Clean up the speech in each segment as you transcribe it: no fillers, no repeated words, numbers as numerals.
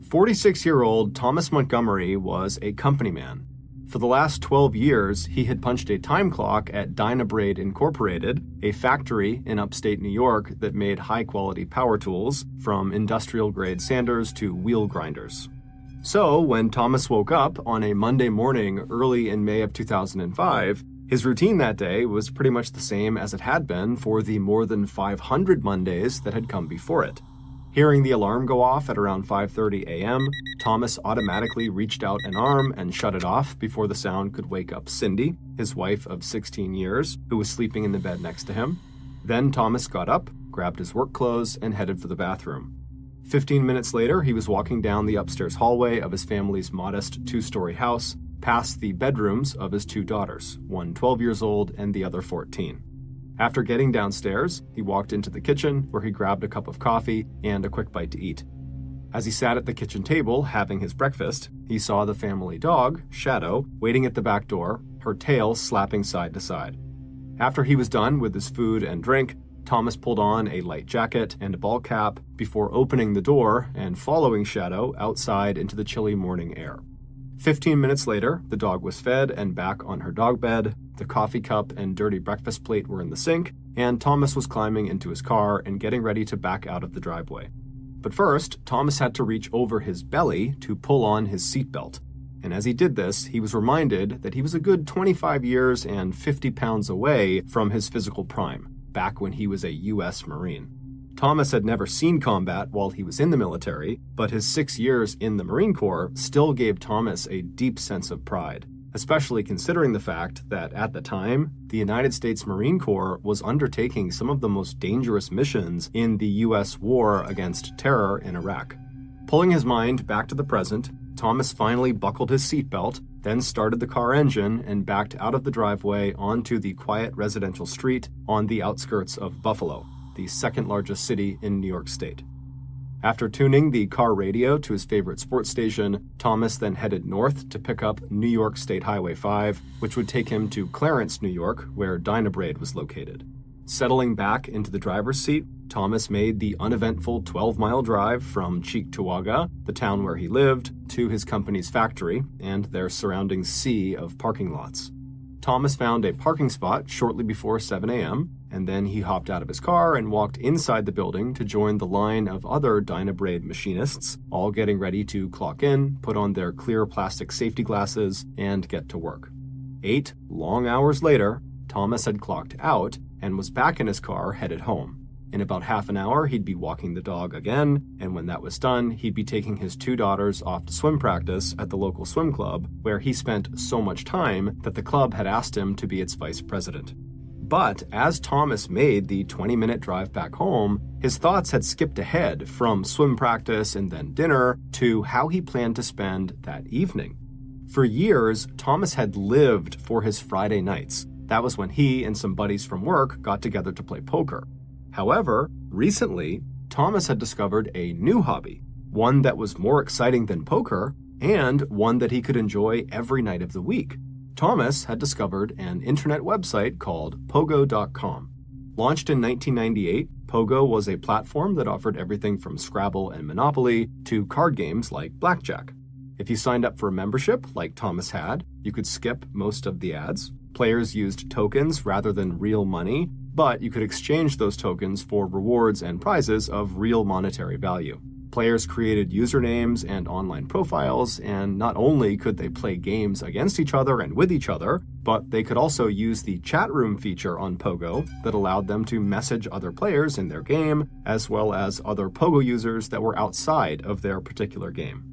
46-year-old Thomas Montgomery was a company man. For the last 12 years, he had punched a time clock at Dynabrade Incorporated, a factory in upstate New York that made high-quality power tools, from industrial-grade sanders to wheel grinders. So, when Thomas woke up on a Monday morning early in May of 2005, his routine that day was pretty much the same as it had been for the more than 500 Mondays that had come before it. Hearing the alarm go off at around 5:30 a.m., Thomas automatically reached out an arm and shut it off before the sound could wake up Cindy, his wife of 16 years, who was sleeping in the bed next to him. Then Thomas got up, grabbed his work clothes, and headed for the bathroom. 15 minutes later, he was walking down the upstairs hallway of his family's modest two-story house, past the bedrooms of his two daughters, one 12 years old and the other 14. After getting downstairs, he walked into the kitchen, where he grabbed a cup of coffee and a quick bite to eat. As he sat at the kitchen table having his breakfast, he saw the family dog, Shadow, waiting at the back door, her tail slapping side to side. After he was done with his food and drink, Thomas pulled on a light jacket and a ball cap before opening the door and following Shadow outside into the chilly morning air. 15 minutes later, the dog was fed and back on her dog bed, the coffee cup and dirty breakfast plate were in the sink, and Thomas was climbing into his car and getting ready to back out of the driveway. But first, Thomas had to reach over his belly to pull on his seatbelt. And as he did this, he was reminded that he was a good 25 years and 50 pounds away from his physical prime, back when he was a U.S. Marine. Thomas had never seen combat while he was in the military, but his 6 years in the Marine Corps still gave Thomas a deep sense of pride, especially considering the fact that at the time, the United States Marine Corps was undertaking some of the most dangerous missions in the U.S. war against terror in Iraq. Pulling his mind back to the present, Thomas finally buckled his seatbelt, then started the car engine and backed out of the driveway onto the quiet residential street on the outskirts of Buffalo, the second largest city in New York State. After tuning the car radio to his favorite sports station, Thomas then headed north to pick up New York State Highway 5, which would take him to Clarence, New York, where Dynabrade was located. Settling back into the driver's seat, Thomas made the uneventful 12-mile drive from Cheektowaga, the town where he lived, to his company's factory and their surrounding sea of parking lots. Thomas found a parking spot shortly before 7 a.m., and then he hopped out of his car and walked inside the building to join the line of other Dynabrade machinists, all getting ready to clock in, put on their clear plastic safety glasses, and get to work. 8 long hours later, Thomas had clocked out and was back in his car headed home. In about half an hour, he'd be walking the dog again, and when that was done, he'd be taking his two daughters off to swim practice at the local swim club, where he spent so much time that the club had asked him to be its vice president. But as Thomas made the 20-minute drive back home, his thoughts had skipped ahead from swim practice and then dinner to how he planned to spend that evening. For years, Thomas had lived for his Friday nights. That was when he and some buddies from work got together to play poker. However, recently, Thomas had discovered a new hobby, one that was more exciting than poker, and one that he could enjoy every night of the week. Thomas had discovered an internet website called Pogo.com. Launched in 1998, Pogo was a platform that offered everything from Scrabble and Monopoly to card games like Blackjack. If you signed up for a membership, like Thomas had, you could skip most of the ads. Players used tokens rather than real money, but you could exchange those tokens for rewards and prizes of real monetary value. Players created usernames and online profiles, and not only could they play games against each other and with each other, but they could also use the chat room feature on Pogo that allowed them to message other players in their game, as well as other Pogo users that were outside of their particular game.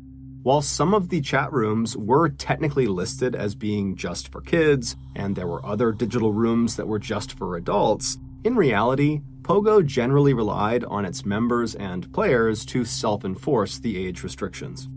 While some of the chat rooms were technically listed as being just for kids, and there were other digital rooms that were just for adults, in reality, Pogo generally relied on its members and players to self-enforce the age restrictions.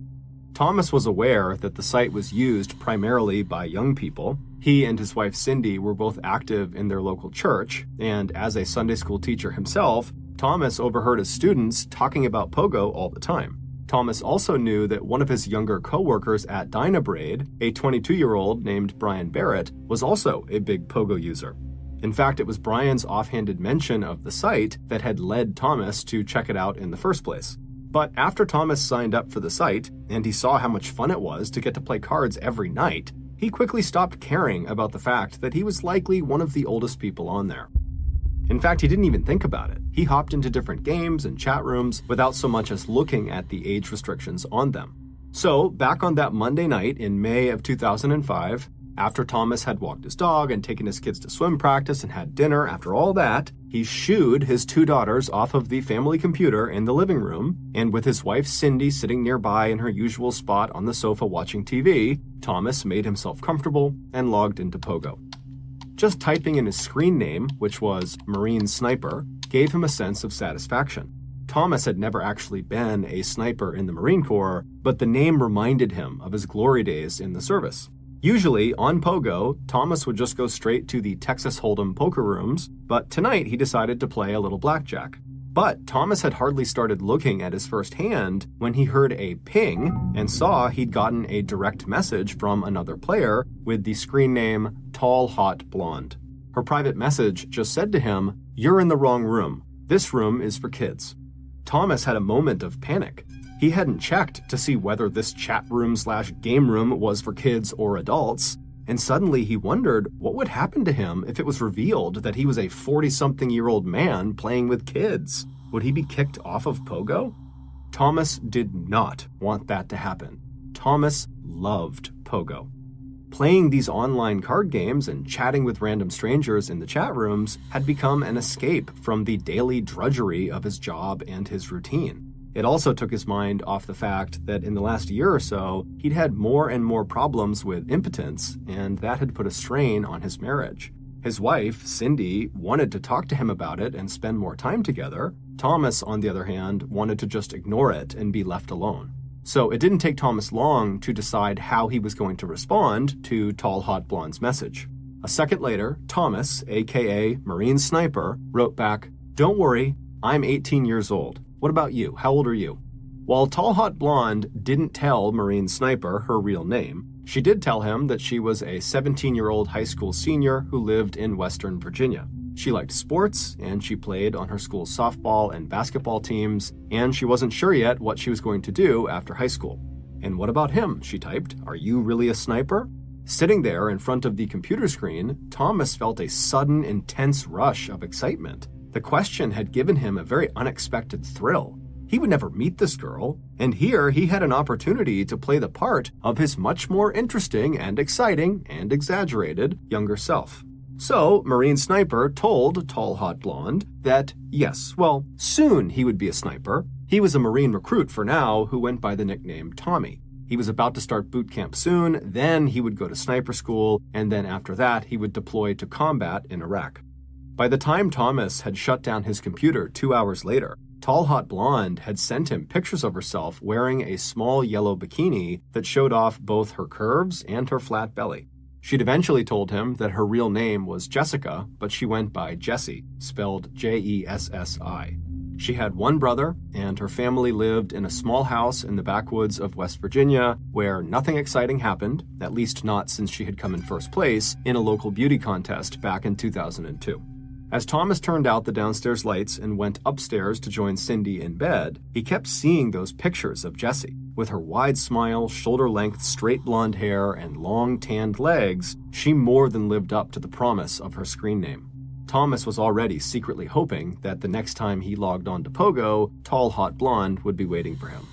Thomas was aware that the site was used primarily by young people. He and his wife Cindy were both active in their local church, and as a Sunday school teacher himself, Thomas overheard his students talking about Pogo all the time. Thomas also knew that one of his younger co-workers at Dynabrade, a 22-year-old named Brian Barrett, was also a big Pogo user. In fact, it was Brian's offhanded mention of the site that had led Thomas to check it out in the first place. But after Thomas signed up for the site, and he saw how much fun it was to get to play cards every night, he quickly stopped caring about the fact that he was likely one of the oldest people on there. In fact, he didn't even think about it. He hopped into different games and chat rooms without so much as looking at the age restrictions on them. So, back on that Monday night in May of 2005, after Thomas had walked his dog and taken his kids to swim practice and had dinner, after all that, he shooed his two daughters off of the family computer in the living room, and with his wife Cindy sitting nearby in her usual spot on the sofa watching TV, Thomas made himself comfortable and logged into Pogo. Just typing in his screen name, which was Marine Sniper, gave him a sense of satisfaction. Thomas had never actually been a sniper in the Marine Corps, but the name reminded him of his glory days in the service. Usually, on Pogo, Thomas would just go straight to the Texas Hold'em poker rooms, but tonight he decided to play a little blackjack. But Thomas had hardly started looking at his first hand when he heard a ping and saw he'd gotten a direct message from another player with the screen name Tall Hot Blonde. Her private message just said to him, "You're in the wrong room. This room is for kids." Thomas had a moment of panic. He hadn't checked to see whether this chat room/game room was for kids or adults, and suddenly he wondered what would happen to him if it was revealed that he was a 40-something-year-old man playing with kids. Would he be kicked off of Pogo? Thomas did not want that to happen. Thomas loved Pogo. Playing these online card games and chatting with random strangers in the chat rooms had become an escape from the daily drudgery of his job and his routine. It also took his mind off the fact that in the last year or so, he'd had more and more problems with impotence, and that had put a strain on his marriage. His wife, Cindy, wanted to talk to him about it and spend more time together. Thomas, on the other hand, wanted to just ignore it and be left alone. So it didn't take Thomas long to decide how he was going to respond to Tall Hot Blonde's message. A second later, Thomas, aka Marine Sniper, wrote back, "Don't worry, I'm 18 years old. What about you? How old are you?" While Tall Hot Blonde didn't tell Marine Sniper her real name, she did tell him that she was a 17-year-old high school senior who lived in Western Virginia. She liked sports, and she played on her school's softball and basketball teams, and she wasn't sure yet what she was going to do after high school. "And what about him?" she typed. "Are you really a sniper?" Sitting there in front of the computer screen, Thomas felt a sudden, intense rush of excitement. The question had given him a very unexpected thrill. He would never meet this girl, and here he had an opportunity to play the part of his much more interesting and exciting and exaggerated younger self. So, Marine Sniper told Tall Hot Blonde that, yes, well, soon he would be a sniper. He was a Marine recruit for now who went by the nickname Tommy. He was about to start boot camp soon, then he would go to sniper school, and then after that he would deploy to combat in Iraq. By the time Thomas had shut down his computer 2 hours later, Tall Hot Blonde had sent him pictures of herself wearing a small yellow bikini that showed off both her curves and her flat belly. She'd eventually told him that her real name was Jessica, but she went by Jessie, spelled Jessi. She had one brother, and her family lived in a small house in the backwoods of West Virginia where nothing exciting happened, at least not since she had come in first place in a local beauty contest back in 2002. As Thomas turned out the downstairs lights and went upstairs to join Cindy in bed, he kept seeing those pictures of Jessie. With her wide smile, shoulder-length straight blonde hair, and long tanned legs, she more than lived up to the promise of her screen name. Thomas was already secretly hoping that the next time he logged on to Pogo, Tall Hot Blonde would be waiting for him.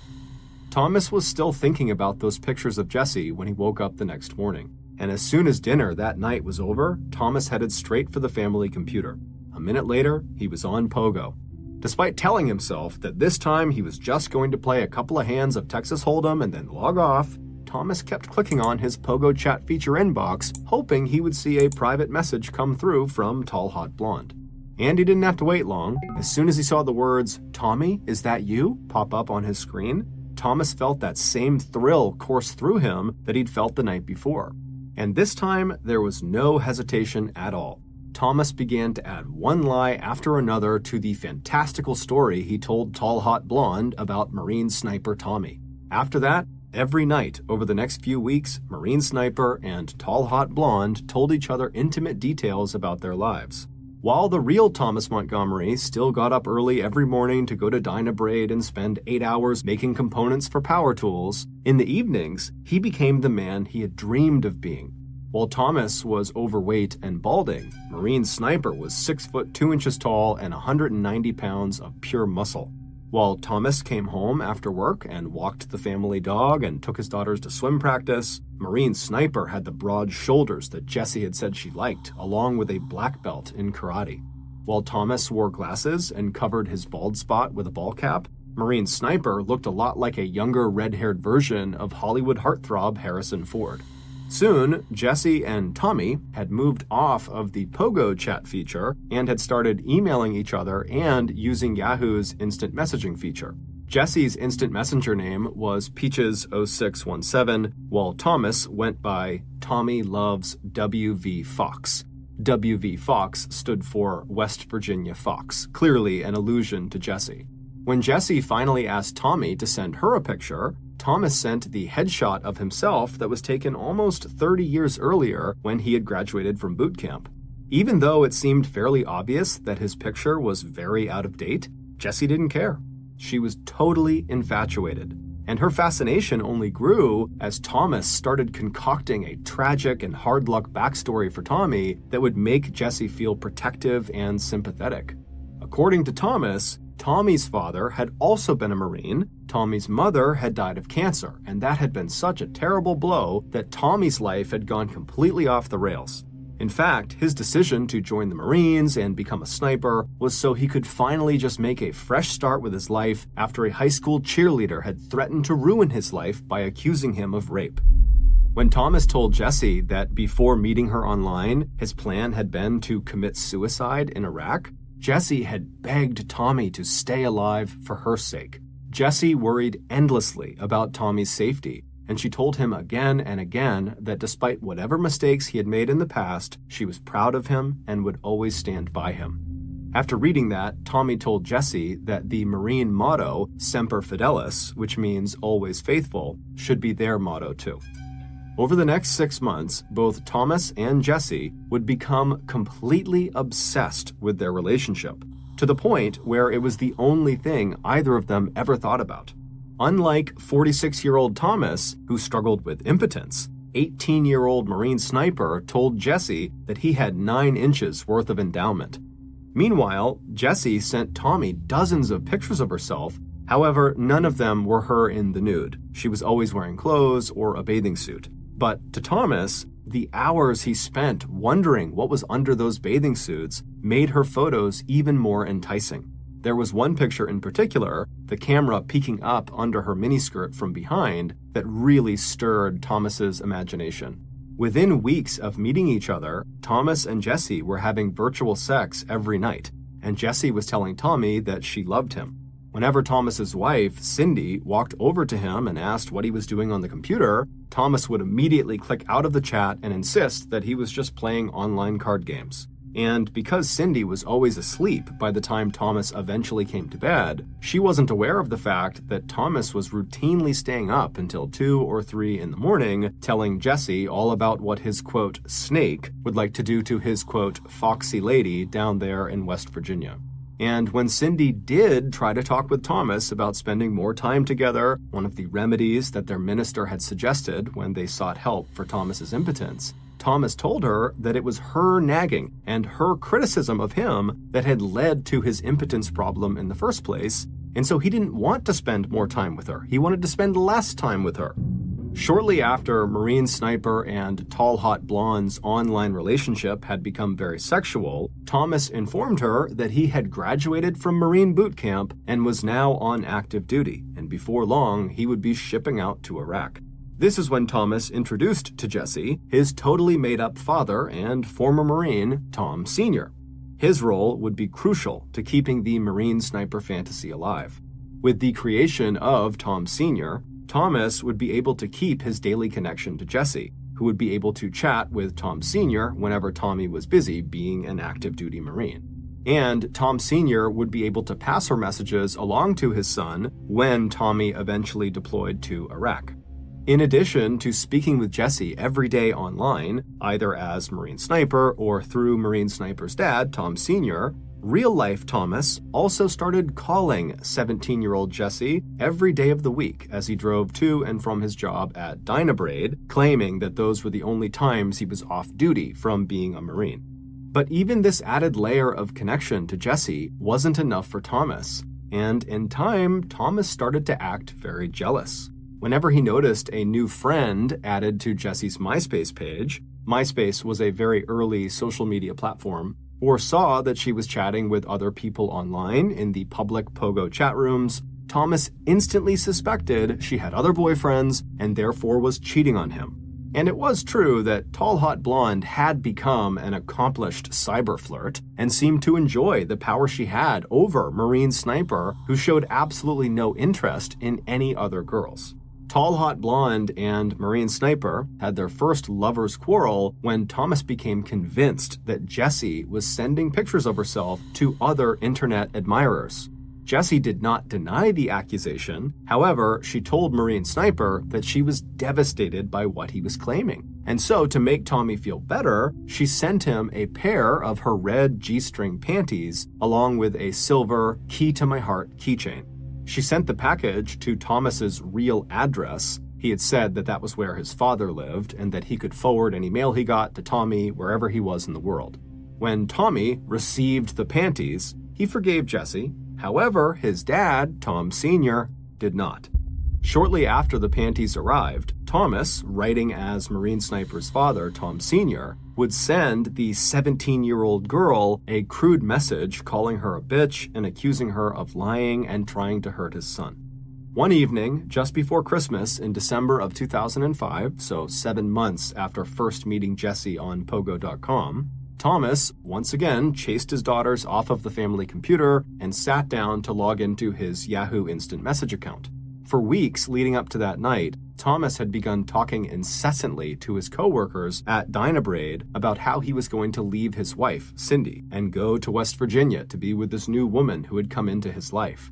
Thomas was still thinking about those pictures of Jessie when he woke up the next morning. And as soon as dinner that night was over, Thomas headed straight for the family computer. A minute later, he was on Pogo. Despite telling himself that this time he was just going to play a couple of hands of Texas Hold'em and then log off, Thomas kept clicking on his Pogo chat feature inbox, hoping he would see a private message come through from Tall Hot Blonde. And he didn't have to wait long. As soon as he saw the words, "Tommy, is that you?" pop up on his screen, Thomas felt that same thrill course through him that he'd felt the night before. And this time, there was no hesitation at all. Thomas began to add one lie after another to the fantastical story he told Tall Hot Blonde about Marine Sniper Tommy. After that, every night over the next few weeks, Marine Sniper and Tall Hot Blonde told each other intimate details about their lives. While the real Thomas Montgomery still got up early every morning to go to Dynabrade and spend 8 hours making components for power tools, in the evenings, he became the man he had dreamed of being. While Thomas was overweight and balding, Marine Sniper was 6 foot 2 inches tall and 190 pounds of pure muscle. While Thomas came home after work and walked the family dog and took his daughters to swim practice, Marine Sniper had the broad shoulders that Jessie had said she liked, along with a black belt in karate. While Thomas wore glasses and covered his bald spot with a ball cap, Marine Sniper looked a lot like a younger red-haired version of Hollywood heartthrob Harrison Ford. Soon, Jessie and Tommy had moved off of the Pogo chat feature and had started emailing each other and using Yahoo's instant messaging feature. Jessie's instant messenger name was Peaches0617, while Thomas went by Tommy Loves WV Fox. WV Fox stood for West Virginia Fox, clearly an allusion to Jessie. When Jessie finally asked Tommy to send her a picture, Thomas sent the headshot of himself that was taken almost 30 years earlier when he had graduated from boot camp. Even though it seemed fairly obvious that his picture was very out of date, Jessie didn't care. She was totally infatuated, and her fascination only grew as Thomas started concocting a tragic and hard-luck backstory for Tommy that would make Jessie feel protective and sympathetic. According to Thomas, Tommy's father had also been a Marine, Tommy's mother had died of cancer, and that had been such a terrible blow that Tommy's life had gone completely off the rails. In fact, his decision to join the Marines and become a sniper was so he could finally just make a fresh start with his life after a high school cheerleader had threatened to ruin his life by accusing him of rape. When Thomas told Jessie that before meeting her online, his plan had been to commit suicide in Iraq, Jessie had begged Tommy to stay alive for her sake. Jessie worried endlessly about Tommy's safety, and she told him again and again that despite whatever mistakes he had made in the past, she was proud of him and would always stand by him. After reading that, Tommy told Jessie that the Marine motto, Semper Fidelis, which means always faithful, should be their motto too. Over the next 6 months, both Thomas and Jessie would become completely obsessed with their relationship, to the point where it was the only thing either of them ever thought about. Unlike 46-year-old Thomas, who struggled with impotence, 18-year-old Marine Sniper told Jessie that he had 9 inches worth of endowment. Meanwhile, Jessie sent Tommy dozens of pictures of herself. However, none of them were her in the nude. She was always wearing clothes or a bathing suit. But to Thomas, the hours he spent wondering what was under those bathing suits made her photos even more enticing. There was one picture in particular, the camera peeking up under her miniskirt from behind, that really stirred Thomas's imagination. Within weeks of meeting each other, Thomas and Jessie were having virtual sex every night, and Jessie was telling Tommy that she loved him. Whenever Thomas's wife, Cindy, walked over to him and asked what he was doing on the computer, Thomas would immediately click out of the chat and insist that he was just playing online card games. And because Cindy was always asleep by the time Thomas eventually came to bed, she wasn't aware of the fact that Thomas was routinely staying up until 2 or 3 in the morning, telling Jessie all about what his, quote, snake would like to do to his, quote, foxy lady down there in West Virginia. And when Cindy did try to talk with Thomas about spending more time together, one of the remedies that their minister had suggested when they sought help for Thomas's impotence, Thomas told her that it was her nagging and her criticism of him that had led to his impotence problem in the first place, and so he didn't want to spend more time with her. He wanted to spend less time with her. Shortly after Marine Sniper and Tall Hot Blonde's online relationship had become very sexual, Thomas informed her that he had graduated from Marine boot camp and was now on active duty, and before long he would be shipping out to Iraq. This is when Thomas introduced to Jessie his totally made-up father and former Marine, Tom Sr. His role would be crucial to keeping the Marine Sniper fantasy alive. With the creation of Tom Sr., Thomas would be able to keep his daily connection to Jessie, who would be able to chat with Tom Sr. whenever Tommy was busy being an active duty Marine. And Tom Sr. would be able to pass her messages along to his son when Tommy eventually deployed to Iraq. In addition to speaking with Jesse every day online, either as Marine Sniper or through Marine Sniper's dad, Tom Sr., real-life Thomas also started calling 17-year-old Jesse every day of the week as he drove to and from his job at Dynabrade, claiming that those were the only times he was off duty from being a Marine. But even this added layer of connection to Jesse wasn't enough for Thomas, and in time, Thomas started to act very jealous. Whenever he noticed a new friend added to Jesse's MySpace page, MySpace was a very early social media platform, or saw that she was chatting with other people online in the public Pogo chat rooms, Thomas instantly suspected she had other boyfriends and therefore was cheating on him. And it was true that Tall Hot Blonde had become an accomplished cyber flirt and seemed to enjoy the power she had over Marine Sniper, who showed absolutely no interest in any other girls. Tall Hot Blonde and Marine Sniper had their first lover's quarrel when Thomas became convinced that Jesse was sending pictures of herself to other internet admirers. Jesse did not deny the accusation. However, she told Marine Sniper that she was devastated by what he was claiming. And so, to make Tommy feel better, she sent him a pair of her red G-string panties along with a silver Key to My Heart keychain. She sent the package to Thomas's real address. He had said that that was where his father lived and that he could forward any mail he got to Tommy wherever he was in the world. When Tommy received the panties, he forgave Jesse. However, his dad, Tom Sr., did not. Shortly after the panties arrived, Thomas, writing as Marine Sniper's father, Tom Sr., would send the 17-year-old girl a crude message calling her a bitch and accusing her of lying and trying to hurt his son. One evening, just before Christmas in December of 2005, so 7 months after first meeting Jesse on Pogo.com, Thomas once again chased his daughters off of the family computer and sat down to log into his Yahoo Instant Message account. For weeks leading up to that night, Thomas had begun talking incessantly to his coworkers at Dynabrade about how he was going to leave his wife, Cindy, and go to West Virginia to be with this new woman who had come into his life.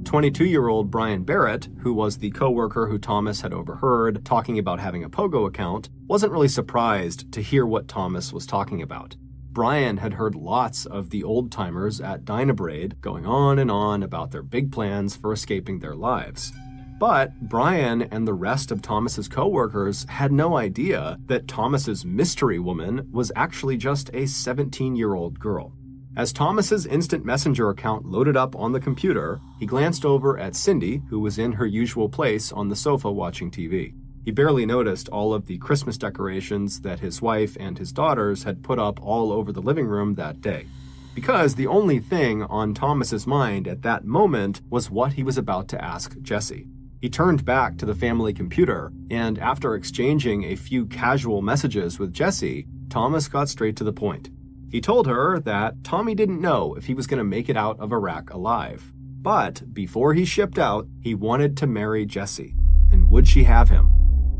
22-year-old Brian Barrett, who was the coworker who Thomas had overheard talking about having a Pogo account, wasn't really surprised to hear what Thomas was talking about. Brian had heard lots of the old-timers at Dynabrade going on and on about their big plans for escaping their lives. But Brian and the rest of Thomas's coworkers had no idea that Thomas's mystery woman was actually just a 17-year-old girl. As Thomas's instant messenger account loaded up on the computer, he glanced over at Cindy, who was in her usual place on the sofa watching TV. He barely noticed all of the Christmas decorations that his wife and his daughters had put up all over the living room that day. Because the only thing on Thomas's mind at that moment was what he was about to ask Jesse. He turned back to the family computer, and after exchanging a few casual messages with Jesse, Thomas got straight to the point. He told her that Tommy didn't know if he was going to make it out of Iraq alive. But before he shipped out, he wanted to marry Jesse. And would she have him?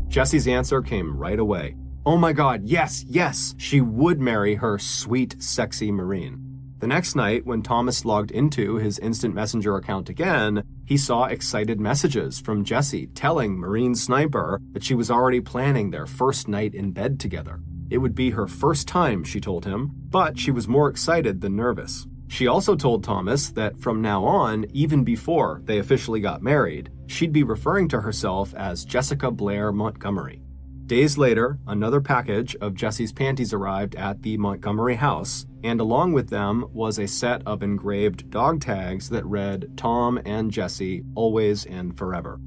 Jesse's answer came right away. Oh my God, yes, yes, she would marry her sweet, sexy Marine. The next night, when Thomas logged into his instant messenger account again, he saw excited messages from Jesse telling Marine Sniper that she was already planning their first night in bed together. It would be her first time, she told him, but she was more excited than nervous. She also told Thomas that from now on, even before they officially got married, she'd be referring to herself as Jessica Blair Montgomery. Days later, another package of Jesse's panties arrived at the Montgomery house, and along with them was a set of engraved dog tags that read Tom and Jesse, always and forever.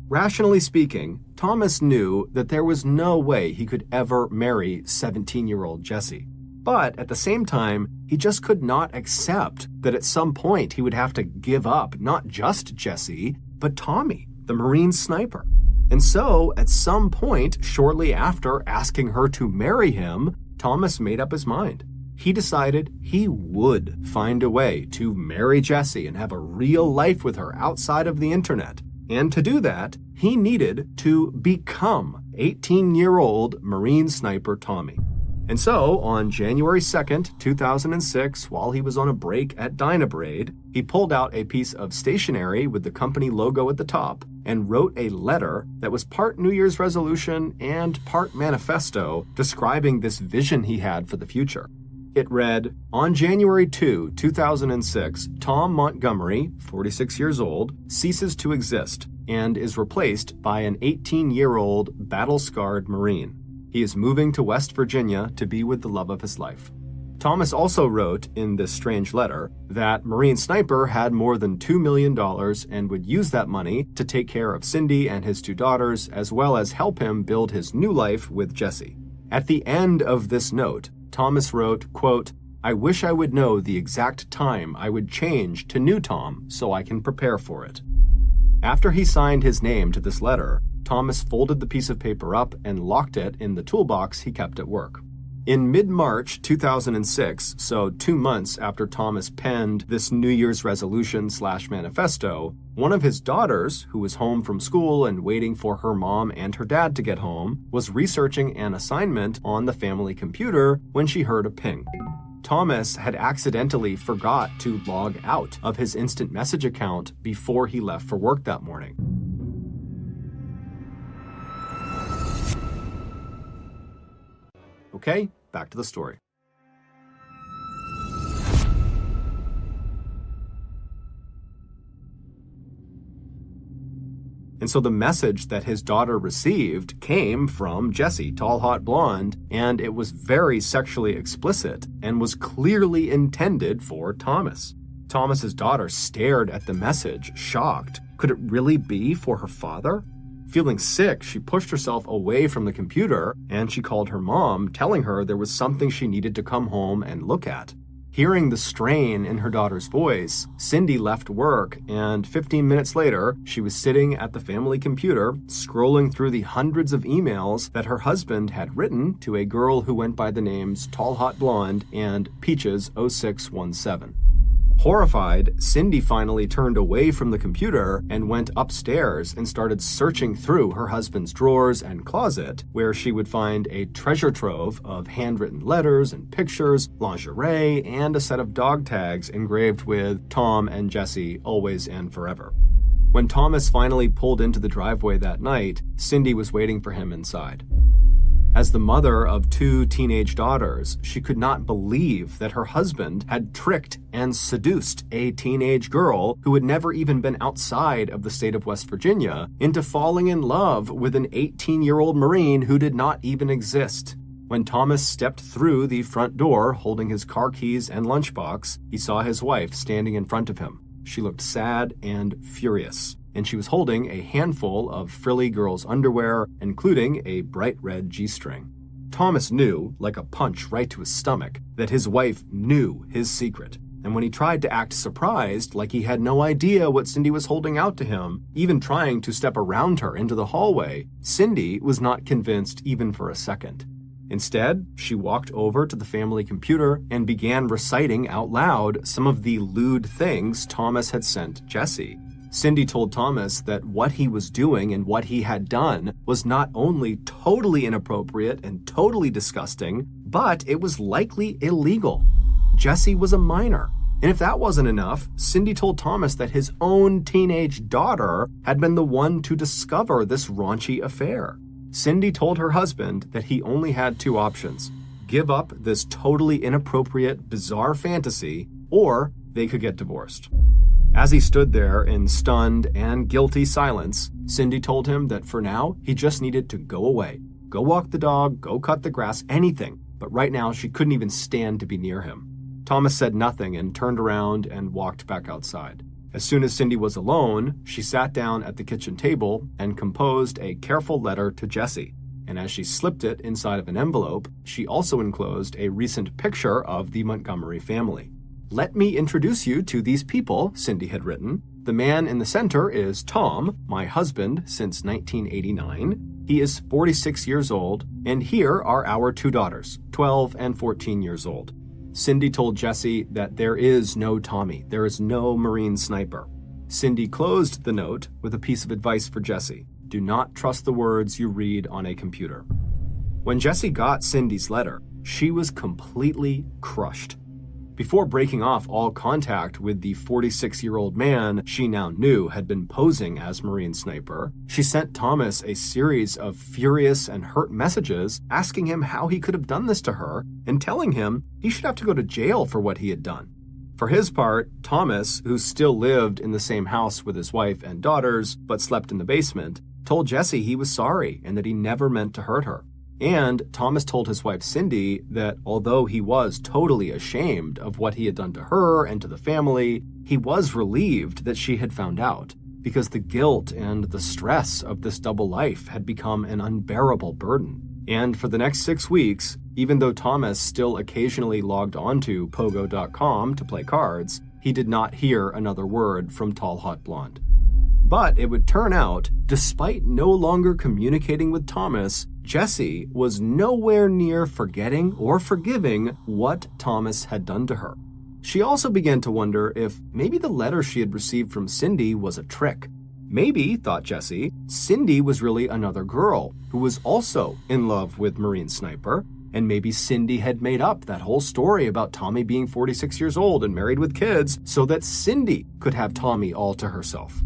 Rationally speaking, Thomas knew that there was no way he could ever marry 17-year-old Jesse. But at the same time, he just could not accept that at some point he would have to give up not just Jesse, but Tommy, the Marine Sniper. And so, at some point, shortly after asking her to marry him, Thomas made up his mind. He decided he would find a way to marry Jesse and have a real life with her outside of the internet. And to do that, he needed to become 18-year-old Marine Sniper Tommy. And so, on January 2nd, 2006, while he was on a break at Dynabrade, he pulled out a piece of stationery with the company logo at the top and wrote a letter that was part New Year's resolution and part manifesto describing this vision he had for the future. It read, "On January 2, 2006, Tom Montgomery, 46 years old, ceases to exist and is replaced by an 18-year-old battle-scarred Marine. He is moving to West Virginia to be with the love of his life." Thomas also wrote in this strange letter that Marine Sniper had more than $2 million and would use that money to take care of Cindy and his two daughters, as well as help him build his new life with Jesse. At the end of this note, Thomas wrote, quote, "I wish I would know the exact time I would change to new Tom so I can prepare for it." After he signed his name to this letter, Thomas folded the piece of paper up and locked it in the toolbox he kept at work. In mid-March 2006, so 2 months after Thomas penned this New Year's resolution/manifesto, one of his daughters, who was home from school and waiting for her mom and her dad to get home, was researching an assignment on the family computer when she heard a ping. Thomas had accidentally forgot to log out of his instant message account before he left for work that morning. Okay, back to the story. And so the message that his daughter received came from Jesse, tall, hot blonde, and it was very sexually explicit and was clearly intended for Thomas. Thomas's daughter stared at the message, shocked. Could it really be for her father? Feeling sick, she pushed herself away from the computer and she called her mom, telling her there was something she needed to come home and look at. Hearing the strain in her daughter's voice, Cindy left work, and 15 minutes later, she was sitting at the family computer, scrolling through the hundreds of emails that her husband had written to a girl who went by the names Tall Hot Blonde and Peaches0617. Horrified, Cindy finally turned away from the computer and went upstairs and started searching through her husband's drawers and closet, where she would find a treasure trove of handwritten letters and pictures, lingerie, and a set of dog tags engraved with Tom and Jesse, always and forever. When Thomas finally pulled into the driveway that night, Cindy was waiting for him inside. As the mother of 2 teenage daughters, she could not believe that her husband had tricked and seduced a teenage girl who had never even been outside of the state of West Virginia into falling in love with an 18-year-old Marine who did not even exist. When Thomas stepped through the front door holding his car keys and lunchbox, he saw his wife standing in front of him. She looked sad and furious, and she was holding a handful of frilly girls' underwear, including a bright red G-string. Thomas knew, like a punch right to his stomach, that his wife knew his secret, and when he tried to act surprised, like he had no idea what Cindy was holding out to him, even trying to step around her into the hallway, Cindy was not convinced even for a second. Instead, she walked over to the family computer and began reciting out loud some of the lewd things Thomas had sent Jesse. Cindy told Thomas that what he was doing and what he had done was not only totally inappropriate and totally disgusting, but it was likely illegal. Jesse was a minor. And if that wasn't enough, Cindy told Thomas that his own teenage daughter had been the one to discover this raunchy affair. Cindy told her husband that he only had 2 options: give up this totally inappropriate, bizarre fantasy, or they could get divorced. As he stood there in stunned and guilty silence, Cindy told him that for now, he just needed to go away. Go walk the dog, go cut the grass, anything. But right now, she couldn't even stand to be near him. Thomas said nothing and turned around and walked back outside. As soon as Cindy was alone, she sat down at the kitchen table and composed a careful letter to Jesse. And as she slipped it inside of an envelope, she also enclosed a recent picture of the Montgomery family. "Let me introduce you to these people," Cindy had written. "The man in the center is Tom, my husband since 1989. He is 46 years old, and here are our 2 daughters, 12 and 14 years old." Cindy told Jesse that there is no Tommy, there is no Marine Sniper. Cindy closed the note with a piece of advice for Jesse: do not trust the words you read on a computer. When Jesse got Cindy's letter, she was completely crushed. Before breaking off all contact with the 46-year-old man she now knew had been posing as Marine Sniper, she sent Thomas a series of furious and hurt messages asking him how he could have done this to her and telling him he should have to go to jail for what he had done. For his part, Thomas, who still lived in the same house with his wife and daughters but slept in the basement, told Jesse he was sorry and that he never meant to hurt her. And Thomas told his wife Cindy that although he was totally ashamed of what he had done to her and to the family, he was relieved that she had found out, because the guilt and the stress of this double life had become an unbearable burden. And for the next 6 weeks, even though Thomas still occasionally logged onto Pogo.com to play cards, he did not hear another word from Tall Hot Blonde. But it would turn out, despite no longer communicating with Thomas, Jesse was nowhere near forgetting or forgiving what Thomas had done to her. She also began to wonder if maybe the letter she had received from Cindy was a trick. Maybe, thought Jesse, Cindy was really another girl who was also in love with Marine Sniper, and maybe Cindy had made up that whole story about Tommy being 46 years old and married with kids so that Cindy could have Tommy all to herself.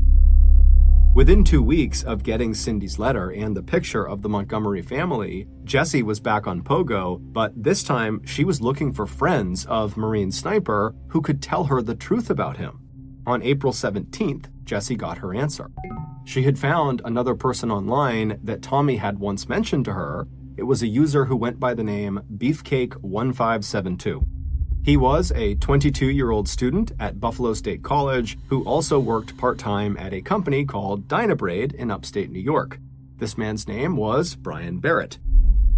Within 2 weeks of getting Cindy's letter and the picture of the Montgomery family, Jesse was back on Pogo, but this time she was looking for friends of Marine Sniper who could tell her the truth about him. On April 17th, Jesse got her answer. She had found another person online that Tommy had once mentioned to her. It was a user who went by the name Beefcake1572. He was a 22-year-old student at Buffalo State College who also worked part-time at a company called Dynabraid in upstate New York. This man's name was Brian Barrett.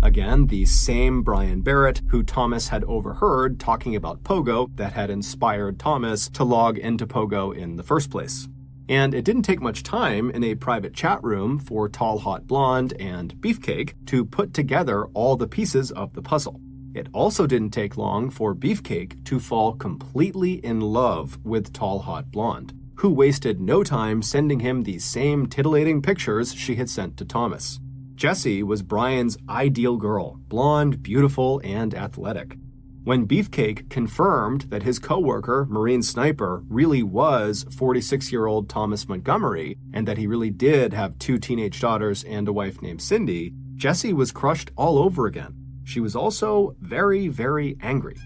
Again, the same Brian Barrett who Thomas had overheard talking about Pogo that had inspired Thomas to log into Pogo in the first place. And it didn't take much time in a private chat room for Tall Hot Blonde and Beefcake to put together all the pieces of the puzzle. It also didn't take long for Beefcake to fall completely in love with Tall Hot Blonde, who wasted no time sending him these same titillating pictures she had sent to Thomas. Jessie was Brian's ideal girl, blonde, beautiful, and athletic. When Beefcake confirmed that his coworker, Marine Sniper, really was 46-year-old Thomas Montgomery, and that he really did have 2 teenage daughters and a wife named Cindy, Jessie was crushed all over again. She was also very, very angry.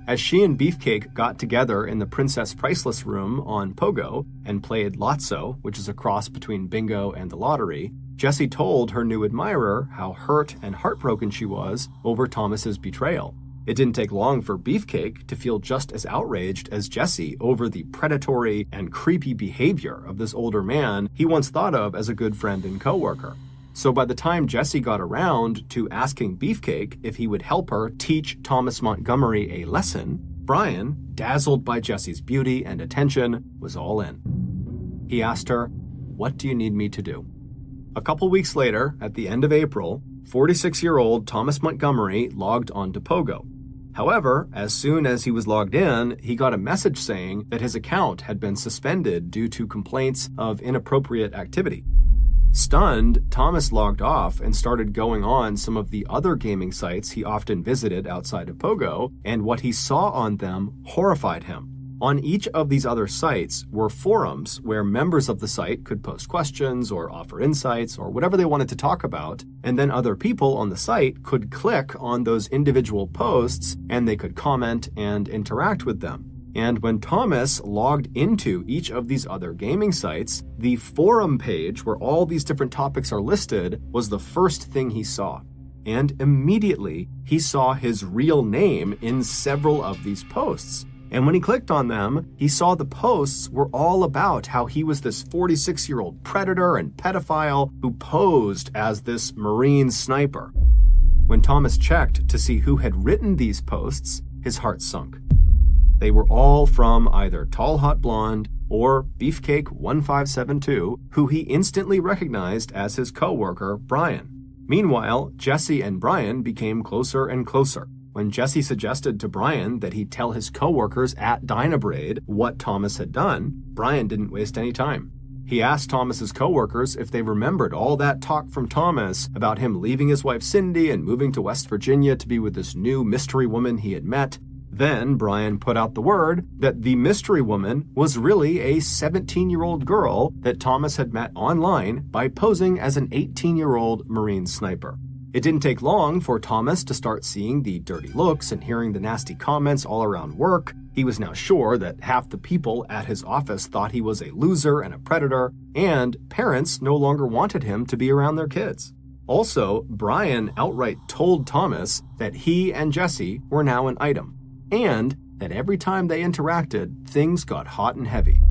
As she and Beefcake got together in the Princess Priceless room on Pogo and played Lotso, which is a cross between bingo and the lottery, Jessie told her new admirer how hurt and heartbroken she was over Thomas's betrayal. It didn't take long for Beefcake to feel just as outraged as Jessie over the predatory and creepy behavior of this older man he once thought of as a good friend and coworker. So by the time Jessie got around to asking Beefcake if he would help her teach Thomas Montgomery a lesson, Brian, dazzled by Jessie's beauty and attention, was all in. He asked her, "What do you need me to do?" A couple weeks later, at the end of April, 46-year-old Thomas Montgomery logged onto Pogo. However, as soon as he was logged in, he got a message saying that his account had been suspended due to complaints of inappropriate activity. Stunned, Thomas logged off and started going on some of the other gaming sites he often visited outside of Pogo, and what he saw on them horrified him. On each of these other sites were forums where members of the site could post questions or offer insights or whatever they wanted to talk about, and then other people on the site could click on those individual posts and they could comment and interact with them. And when Thomas logged into each of these other gaming sites, the forum page where all these different topics are listed was the first thing he saw. And immediately, he saw his real name in several of these posts. And when he clicked on them, he saw the posts were all about how he was this 46-year-old predator and pedophile who posed as this Marine Sniper. When Thomas checked to see who had written these posts, his heart sunk. They were all from either Tall Hot Blonde or Beefcake1572, who he instantly recognized as his coworker, Brian. Meanwhile, Jessie and Brian became closer and closer. When Jessie suggested to Brian that he tell his coworkers at Dynabraid what Thomas had done, Brian didn't waste any time. He asked Thomas's coworkers if they remembered all that talk from Thomas about him leaving his wife Cindy and moving to West Virginia to be with this new mystery woman he had met. Then Brian put out the word that the mystery woman was really a 17-year-old girl that Thomas had met online by posing as an 18-year-old Marine sniper. It didn't take long for Thomas to start seeing the dirty looks and hearing the nasty comments all around work. He was now sure that half the people at his office thought he was a loser and a predator, and parents no longer wanted him to be around their kids. Also, Brian outright told Thomas that he and Jesse were now an item, and that every time they interacted, things got hot and heavy.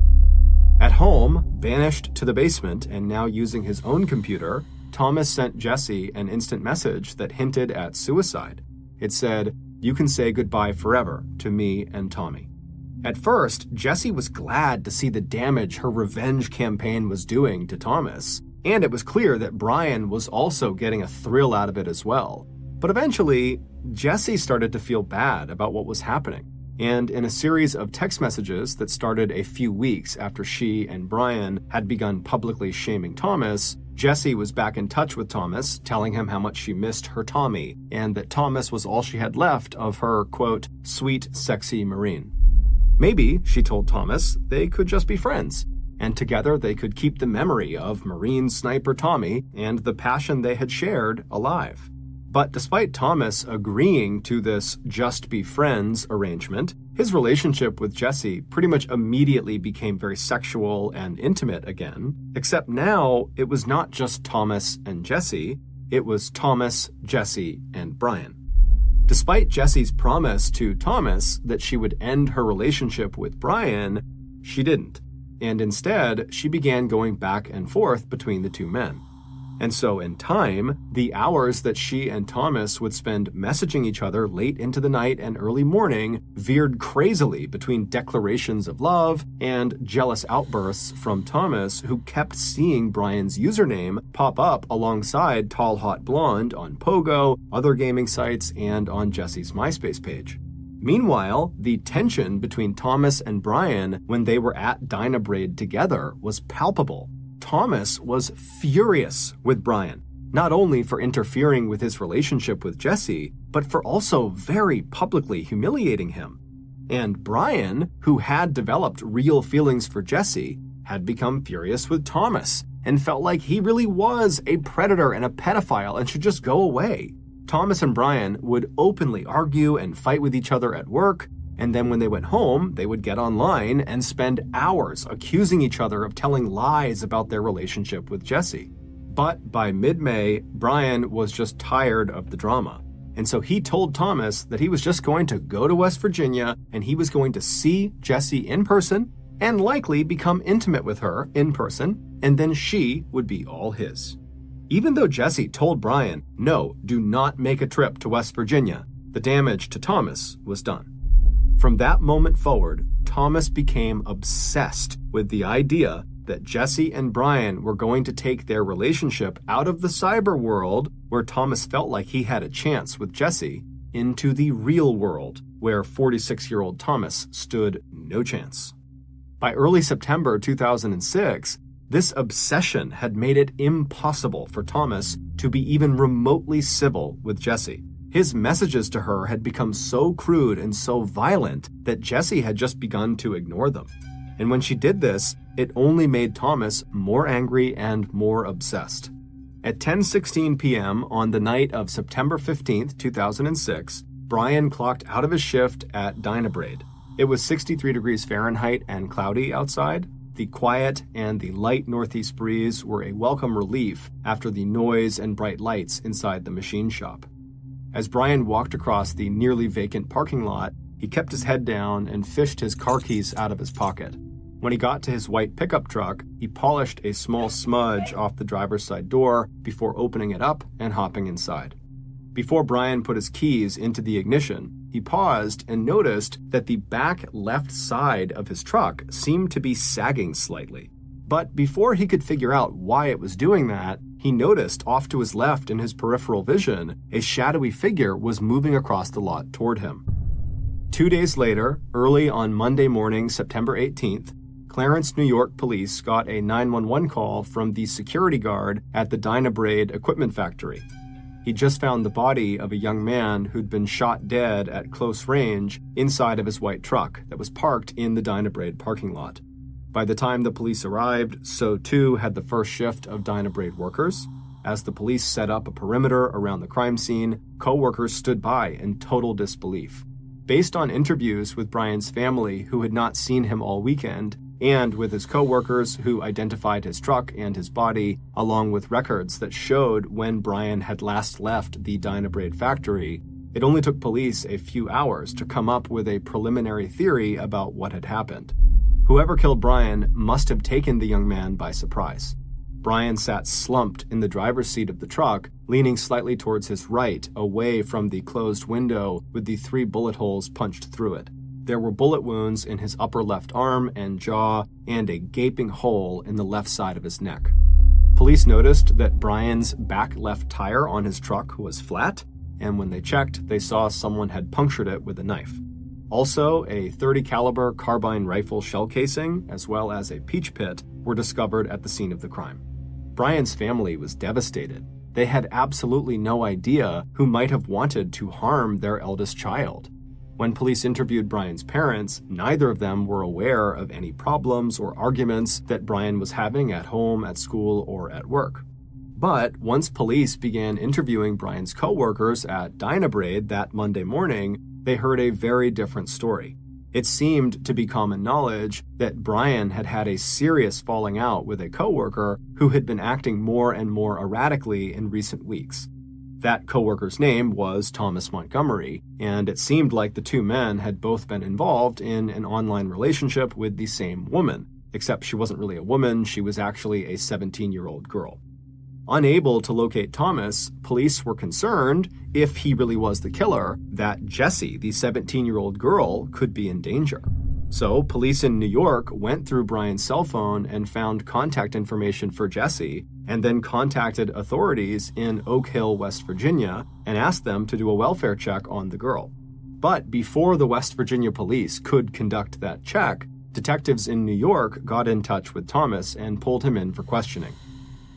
At home, banished to the basement and now using his own computer, Thomas sent Jesse an instant message that hinted at suicide. It said, "You can say goodbye forever to me and Tommy." At first, Jesse was glad to see the damage her revenge campaign was doing to Thomas, and it was clear that Brian was also getting a thrill out of it as well. But eventually, Jesse started to feel bad about what was happening, and in a series of text messages that started a few weeks after she and Brian had begun publicly shaming Thomas, Jesse was back in touch with Thomas, telling him how much she missed her Tommy, and that Thomas was all she had left of her, quote, sweet, sexy Marine. Maybe, she told Thomas, they could just be friends, and together they could keep the memory of Marine sniper Tommy and the passion they had shared alive. But despite Thomas agreeing to this just be friends arrangement, his relationship with Jesse pretty much immediately became very sexual and intimate again, except now it was not just Thomas and Jesse, it was Thomas, Jesse, and Brian. Despite Jesse's promise to Thomas that she would end her relationship with Brian, she didn't, and instead she began going back and forth between the two men. And so in time, the hours that she and Thomas would spend messaging each other late into the night and early morning veered crazily between declarations of love and jealous outbursts from Thomas, who kept seeing Brian's username pop up alongside Tall Hot Blonde on Pogo, other gaming sites, and on Jesse's MySpace page. Meanwhile, the tension between Thomas and Brian when they were at Dynabraid together was palpable. Thomas was furious with Brian, not only for interfering with his relationship with Jesse, but for also very publicly humiliating him. And Brian, who had developed real feelings for Jesse, had become furious with Thomas and felt like he really was a predator and a pedophile and should just go away. Thomas and Brian would openly argue and fight with each other at work, and then when they went home, they would get online and spend hours accusing each other of telling lies about their relationship with Jesse. But by mid-May, Brian was just tired of the drama. And so he told Thomas that he was just going to go to West Virginia and he was going to see Jesse in person and likely become intimate with her in person, and then she would be all his. Even though Jesse told Brian, no, do not make a trip to West Virginia, the damage to Thomas was done. From that moment forward, Thomas became obsessed with the idea that Jesse and Brian were going to take their relationship out of the cyber world, where Thomas felt like he had a chance with Jesse, into the real world, where 46-year-old Thomas stood no chance. By early September 2006, this obsession had made it impossible for Thomas to be even remotely civil with Jesse. His messages to her had become so crude and so violent that Jesse had just begun to ignore them. And when she did this, it only made Thomas more angry and more obsessed. At 10:16 p.m. on the night of September 15th, 2006, Brian clocked out of his shift at Dynabraid. It was 63 degrees Fahrenheit and cloudy outside. The quiet and the light northeast breeze were a welcome relief after the noise and bright lights inside the machine shop. As Brian walked across the nearly vacant parking lot, he kept his head down and fished his car keys out of his pocket. When he got to his white pickup truck, he polished a small smudge off the driver's side door before opening it up and hopping inside. Before Brian put his keys into the ignition, he paused and noticed that the back left side of his truck seemed to be sagging slightly. But before he could figure out why it was doing that, he noticed off to his left in his peripheral vision, a shadowy figure was moving across the lot toward him. 2 days later, early on Monday morning, September 18th, Clarence, New York police got a 911 call from the security guard at the Dynabraid equipment factory. He just found the body of a young man who'd been shot dead at close range inside of his white truck that was parked in the Dynabrade parking lot. By the time the police arrived, so too had the first shift of Dynabrade workers. As the police set up a perimeter around the crime scene, co-workers stood by in total disbelief. Based on interviews with Brian's family who had not seen him all weekend, and with his co-workers who identified his truck and his body, along with records that showed when Brian had last left the Dynabrade factory, it only took police a few hours to come up with a preliminary theory about what had happened. Whoever killed Brian must have taken the young man by surprise. Brian sat slumped in the driver's seat of the truck, leaning slightly towards his right, away from the closed window with the 3 bullet holes punched through it. There were bullet wounds in his upper left arm and jaw, and a gaping hole in the left side of his neck. Police noticed that Brian's back left tire on his truck was flat, and when they checked, they saw someone had punctured it with a knife. Also, a .30 caliber carbine rifle shell casing, as well as a peach pit, were discovered at the scene of the crime. Brian's family was devastated. They had absolutely no idea who might have wanted to harm their eldest child. When police interviewed Brian's parents, neither of them were aware of any problems or arguments that Brian was having at home, at school, or at work. But once police began interviewing Brian's co-workers at Dynabrade that Monday morning, they heard a very different story. It seemed to be common knowledge that Brian had had a serious falling out with a co-worker who had been acting more and more erratically in recent weeks. That co-worker's name was Thomas Montgomery, and it seemed like the two men had both been involved in an online relationship with the same woman, except she wasn't really a woman, she was actually a 17-year-old girl. Unable to locate Thomas, police were concerned, if he really was the killer, that Jessie, the 17-year-old girl, could be in danger. So, police in New York went through Brian's cell phone and found contact information for Jessie, and then contacted authorities in Oak Hill, West Virginia, and asked them to do a welfare check on the girl. But before the West Virginia police could conduct that check, detectives in New York got in touch with Thomas and pulled him in for questioning.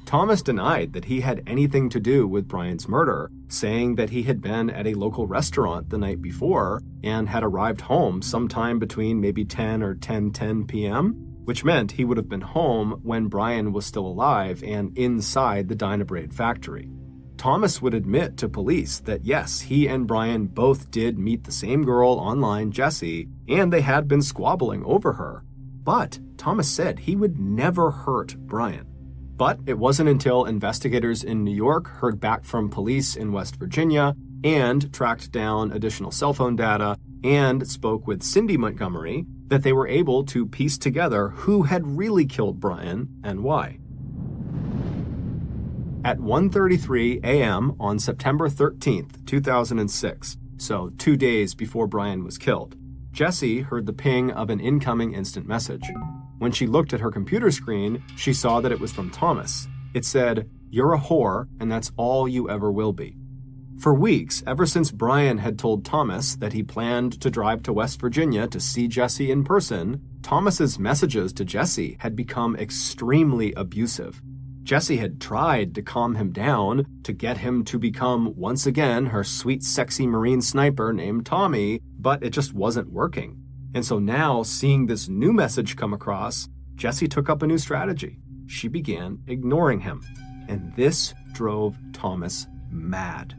Thomas denied that he had anything to do with Brian's murder, saying that he had been at a local restaurant the night before and had arrived home sometime between maybe 10 or 10:10 p.m., which meant he would have been home when Brian was still alive and inside the Dynabrade factory. Thomas would admit to police that yes, he and Brian both did meet the same girl online, Jessie, and they had been squabbling over her. But Thomas said he would never hurt Brian. But it wasn't until investigators in New York heard back from police in West Virginia and tracked down additional cell phone data and spoke with Cindy Montgomery that they were able to piece together who had really killed Brian and why. At 1:33 a.m. on September 13th, 2006, so 2 days before Brian was killed, Jessie heard the ping of an incoming instant message. When she looked at her computer screen, she saw that it was from Thomas. It said, "You're a whore, and that's all you ever will be." For weeks, ever since Brian had told Thomas that he planned to drive to West Virginia to see Jessie in person, Thomas's messages to Jessie had become extremely abusive. Jessie had tried to calm him down, to get him to become, once again, her sweet, sexy Marine sniper named Tommy, but it just wasn't working. And so now, seeing this new message come across, Jessie took up a new strategy. She began ignoring him. And this drove Thomas mad.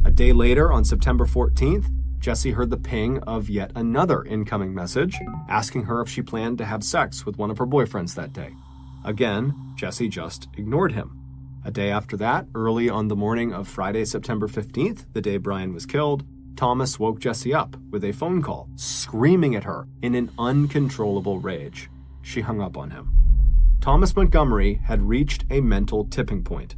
A day later, on September 14th, Jessie heard the ping of yet another incoming message, asking her if she planned to have sex with one of her boyfriends that day. Again, Jessie just ignored him. A day after that, early on the morning of Friday, September 15th, the day Brian was killed, Thomas woke Jessie up with a phone call, screaming at her in an uncontrollable rage. She hung up on him. Thomas Montgomery had reached a mental tipping point.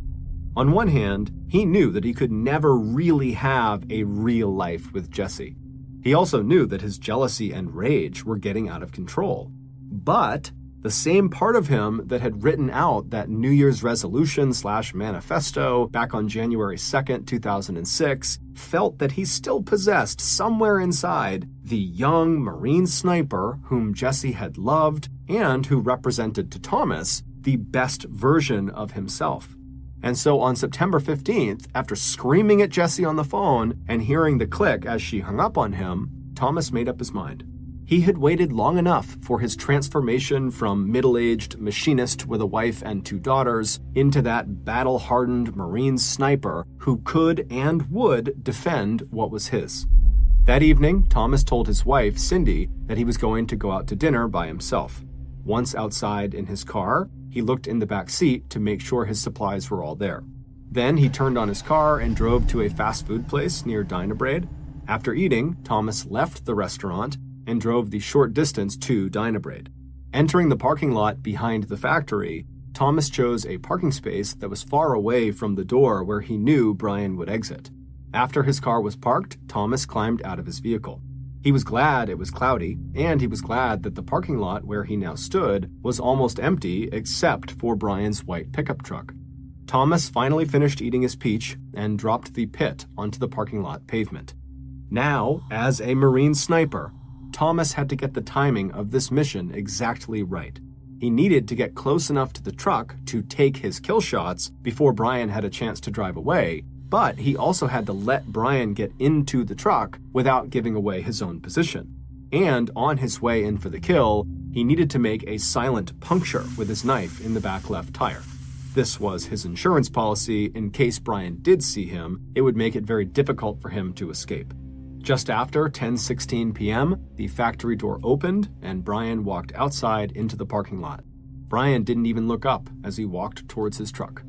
On one hand, he knew that he could never really have a real life with Jessie. He also knew that his jealousy and rage were getting out of control. But the same part of him that had written out that New Year's resolution/manifesto back on January 2nd, 2006, felt that he still possessed somewhere inside the young Marine sniper whom Jessie had loved and who represented to Thomas the best version of himself. And so on September 15th, after screaming at Jesse on the phone and hearing the click as she hung up on him, Thomas made up his mind. He had waited long enough for his transformation from middle-aged machinist with a wife and 2 daughters into that battle-hardened Marine sniper who could and would defend what was his. That evening, Thomas told his wife, Cindy, that he was going to go out to dinner by himself. Once outside in his car, he looked in the back seat to make sure his supplies were all there. Then he turned on his car and drove to a fast food place near Dynabraid. After eating, Thomas left the restaurant and drove the short distance to Dynabraid. Entering the parking lot behind the factory, Thomas chose a parking space that was far away from the door where he knew Brian would exit. After his car was parked, Thomas climbed out of his vehicle. He was glad it was cloudy, and he was glad that the parking lot where he now stood was almost empty except for Brian's white pickup truck. Thomas finally finished eating his peach and dropped the pit onto the parking lot pavement. Now, as a Marine sniper, Thomas had to get the timing of this mission exactly right. He needed to get close enough to the truck to take his kill shots before Brian had a chance to drive away, but he also had to let Brian get into the truck without giving away his own position. And on his way in for the kill, he needed to make a silent puncture with his knife in the back left tire. This was his insurance policy. In case Brian did see him, it would make it very difficult for him to escape. Just after 10:16 p.m., the factory door opened and Brian walked outside into the parking lot. Brian didn't even look up as he walked towards his truck.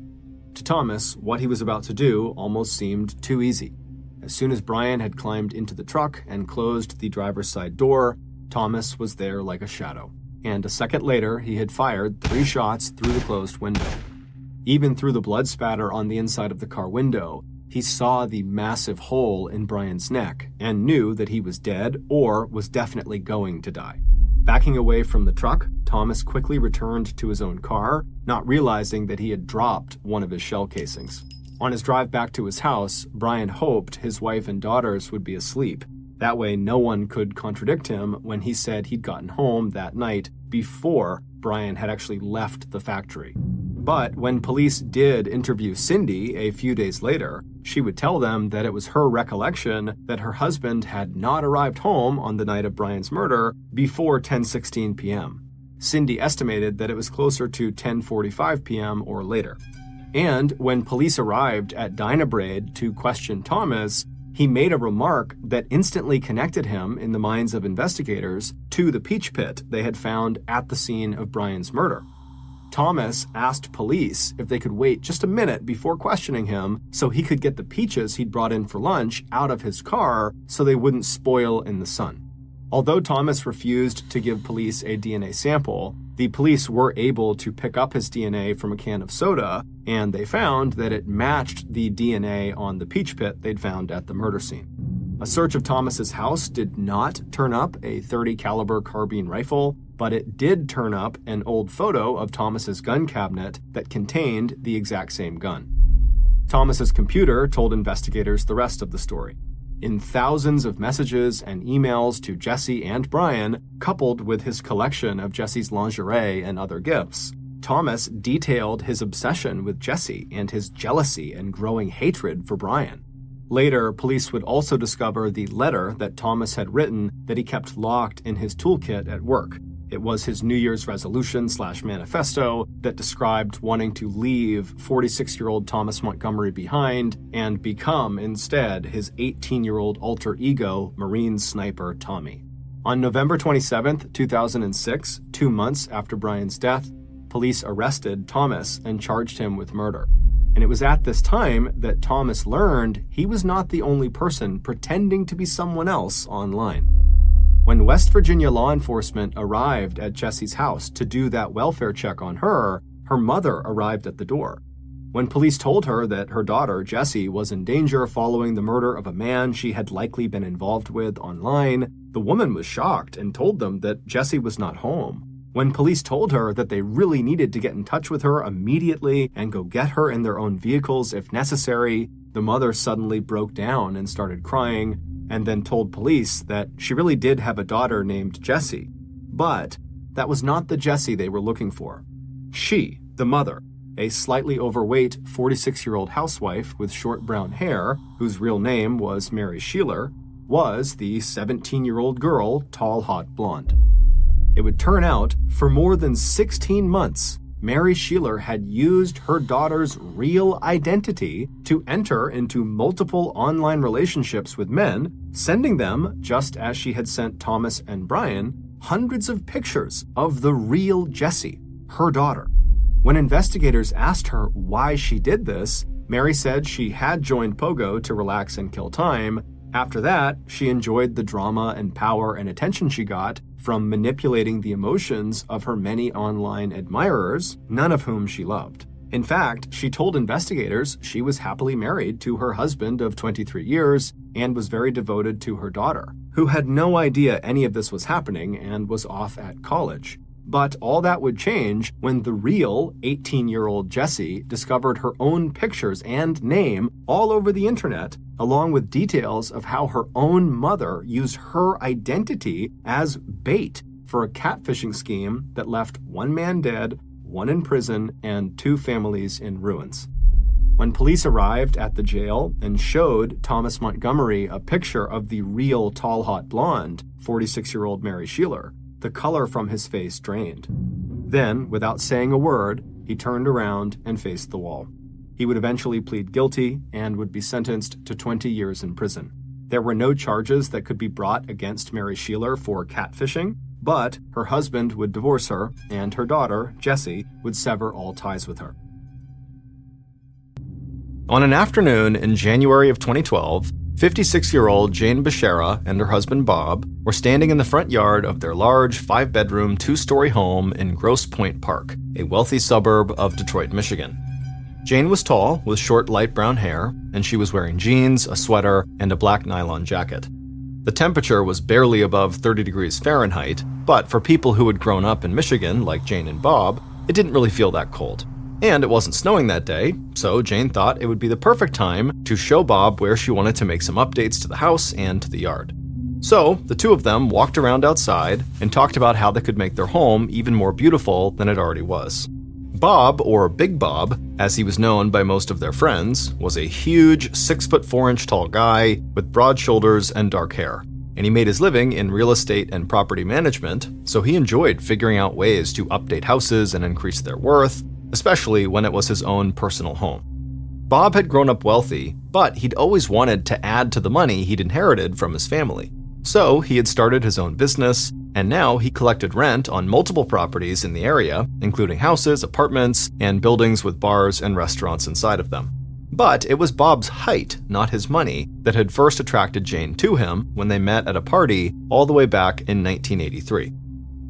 To Thomas, what he was about to do almost seemed too easy. As soon as Brian had climbed into the truck and closed the driver's side door, Thomas was there like a shadow. And a second later, he had fired 3 shots through the closed window. Even through the blood spatter on the inside of the car window, he saw the massive hole in Brian's neck and knew that he was dead or was definitely going to die. Backing away from the truck, Thomas quickly returned to his own car, not realizing that he had dropped one of his shell casings. On his drive back to his house, Brian hoped his wife and daughters would be asleep. That way no one could contradict him when he said he'd gotten home that night before Brian had actually left the factory. But when police did interview Cindy a few days later, she would tell them that it was her recollection that her husband had not arrived home on the night of Brian's murder before 10:16 p.m. Cindy estimated that it was closer to 10:45 p.m. or later. And when police arrived at Dynabraid to question Thomas, he made a remark that instantly connected him in the minds of investigators to the peach pit they had found at the scene of Brian's murder. Thomas asked police if they could wait just a minute before questioning him so he could get the peaches he'd brought in for lunch out of his car so they wouldn't spoil in the sun. Although Thomas refused to give police a DNA sample, the police were able to pick up his DNA from a can of soda, and they found that it matched the DNA on the peach pit they'd found at the murder scene. A search of Thomas's house did not turn up a .30 caliber carbine rifle, but it did turn up an old photo of Thomas's gun cabinet that contained the exact same gun. Thomas's computer told investigators the rest of the story. In thousands of messages and emails to Jesse and Brian, coupled with his collection of Jesse's lingerie and other gifts, Thomas detailed his obsession with Jesse and his jealousy and growing hatred for Brian. Later, police would also discover the letter that Thomas had written that he kept locked in his toolkit at work. It was his New Year's resolution/manifesto that described wanting to leave 46-year-old Thomas Montgomery behind and become instead his 18-year-old alter ego, Marine sniper Tommy. On November 27, 2006, 2 months after Brian's death, police arrested Thomas and charged him with murder. And it was at this time that Thomas learned he was not the only person pretending to be someone else online. When West Virginia law enforcement arrived at Jessie's house to do that welfare check on her, her mother arrived at the door. When police told her that her daughter, Jessie, was in danger following the murder of a man she had likely been involved with online, the woman was shocked and told them that Jessie was not home. When police told her that they really needed to get in touch with her immediately and go get her in their own vehicles if necessary, the mother suddenly broke down and started crying, and then told police that she really did have a daughter named Jessie. But that was not the Jessie they were looking for. She, the mother, a slightly overweight 46-year-old housewife with short brown hair, whose real name was Mary Sheeler, was the 17-year-old girl, tall, hot blonde. It would turn out, for more than 16 months, Mary Sheeler had used her daughter's real identity to enter into multiple online relationships with men, sending them, just as she had sent Thomas and Brian, hundreds of pictures of the real Jessie, her daughter. When investigators asked her why she did this, Mary said she had joined Pogo to relax and kill time. After that, she enjoyed the drama and power and attention she got from manipulating the emotions of her many online admirers, none of whom she loved. In fact, she told investigators she was happily married to her husband of 23 years and was very devoted to her daughter, who had no idea any of this was happening and was off at college. But all that would change when the real 18-year-old Jessie discovered her own pictures and name all over the internet, along with details of how her own mother used her identity as bait for a catfishing scheme that left one man dead, one in prison, and 2 families in ruins. When police arrived at the jail and showed Thomas Montgomery a picture of the real tall, hot blonde, 46-year-old Mary Sheeler, the color from his face drained. Then, without saying a word, he turned around and faced the wall. He would eventually plead guilty and would be sentenced to 20 years in prison. There were no charges that could be brought against Mary Sheeler for catfishing, but her husband would divorce her, and her daughter, Jessie, would sever all ties with her. On an afternoon in January of 2012, 56-year-old Jane Beshara and her husband Bob were standing in the front yard of their large 5-bedroom, 2-story home in Grosse Pointe Park, a wealthy suburb of Detroit, Michigan. Jane was tall, with short light brown hair, and she was wearing jeans, a sweater, and a black nylon jacket. The temperature was barely above 30 degrees Fahrenheit, but for people who had grown up in Michigan, like Jane and Bob, it didn't really feel that cold. And it wasn't snowing that day, so Jane thought it would be the perfect time to show Bob where she wanted to make some updates to the house and to the yard. So, the two of them walked around outside and talked about how they could make their home even more beautiful than it already was. Bob, or Big Bob, as he was known by most of their friends, was a huge 6'4" tall guy with broad shoulders and dark hair. And he made his living in real estate and property management, so he enjoyed figuring out ways to update houses and increase their worth, especially when it was his own personal home. Bob had grown up wealthy, but he'd always wanted to add to the money he'd inherited from his family. So he had started his own business, and now he collected rent on multiple properties in the area, including houses, apartments, and buildings with bars and restaurants inside of them. But it was Bob's height, not his money, that had first attracted Jane to him when they met at a party all the way back in 1983.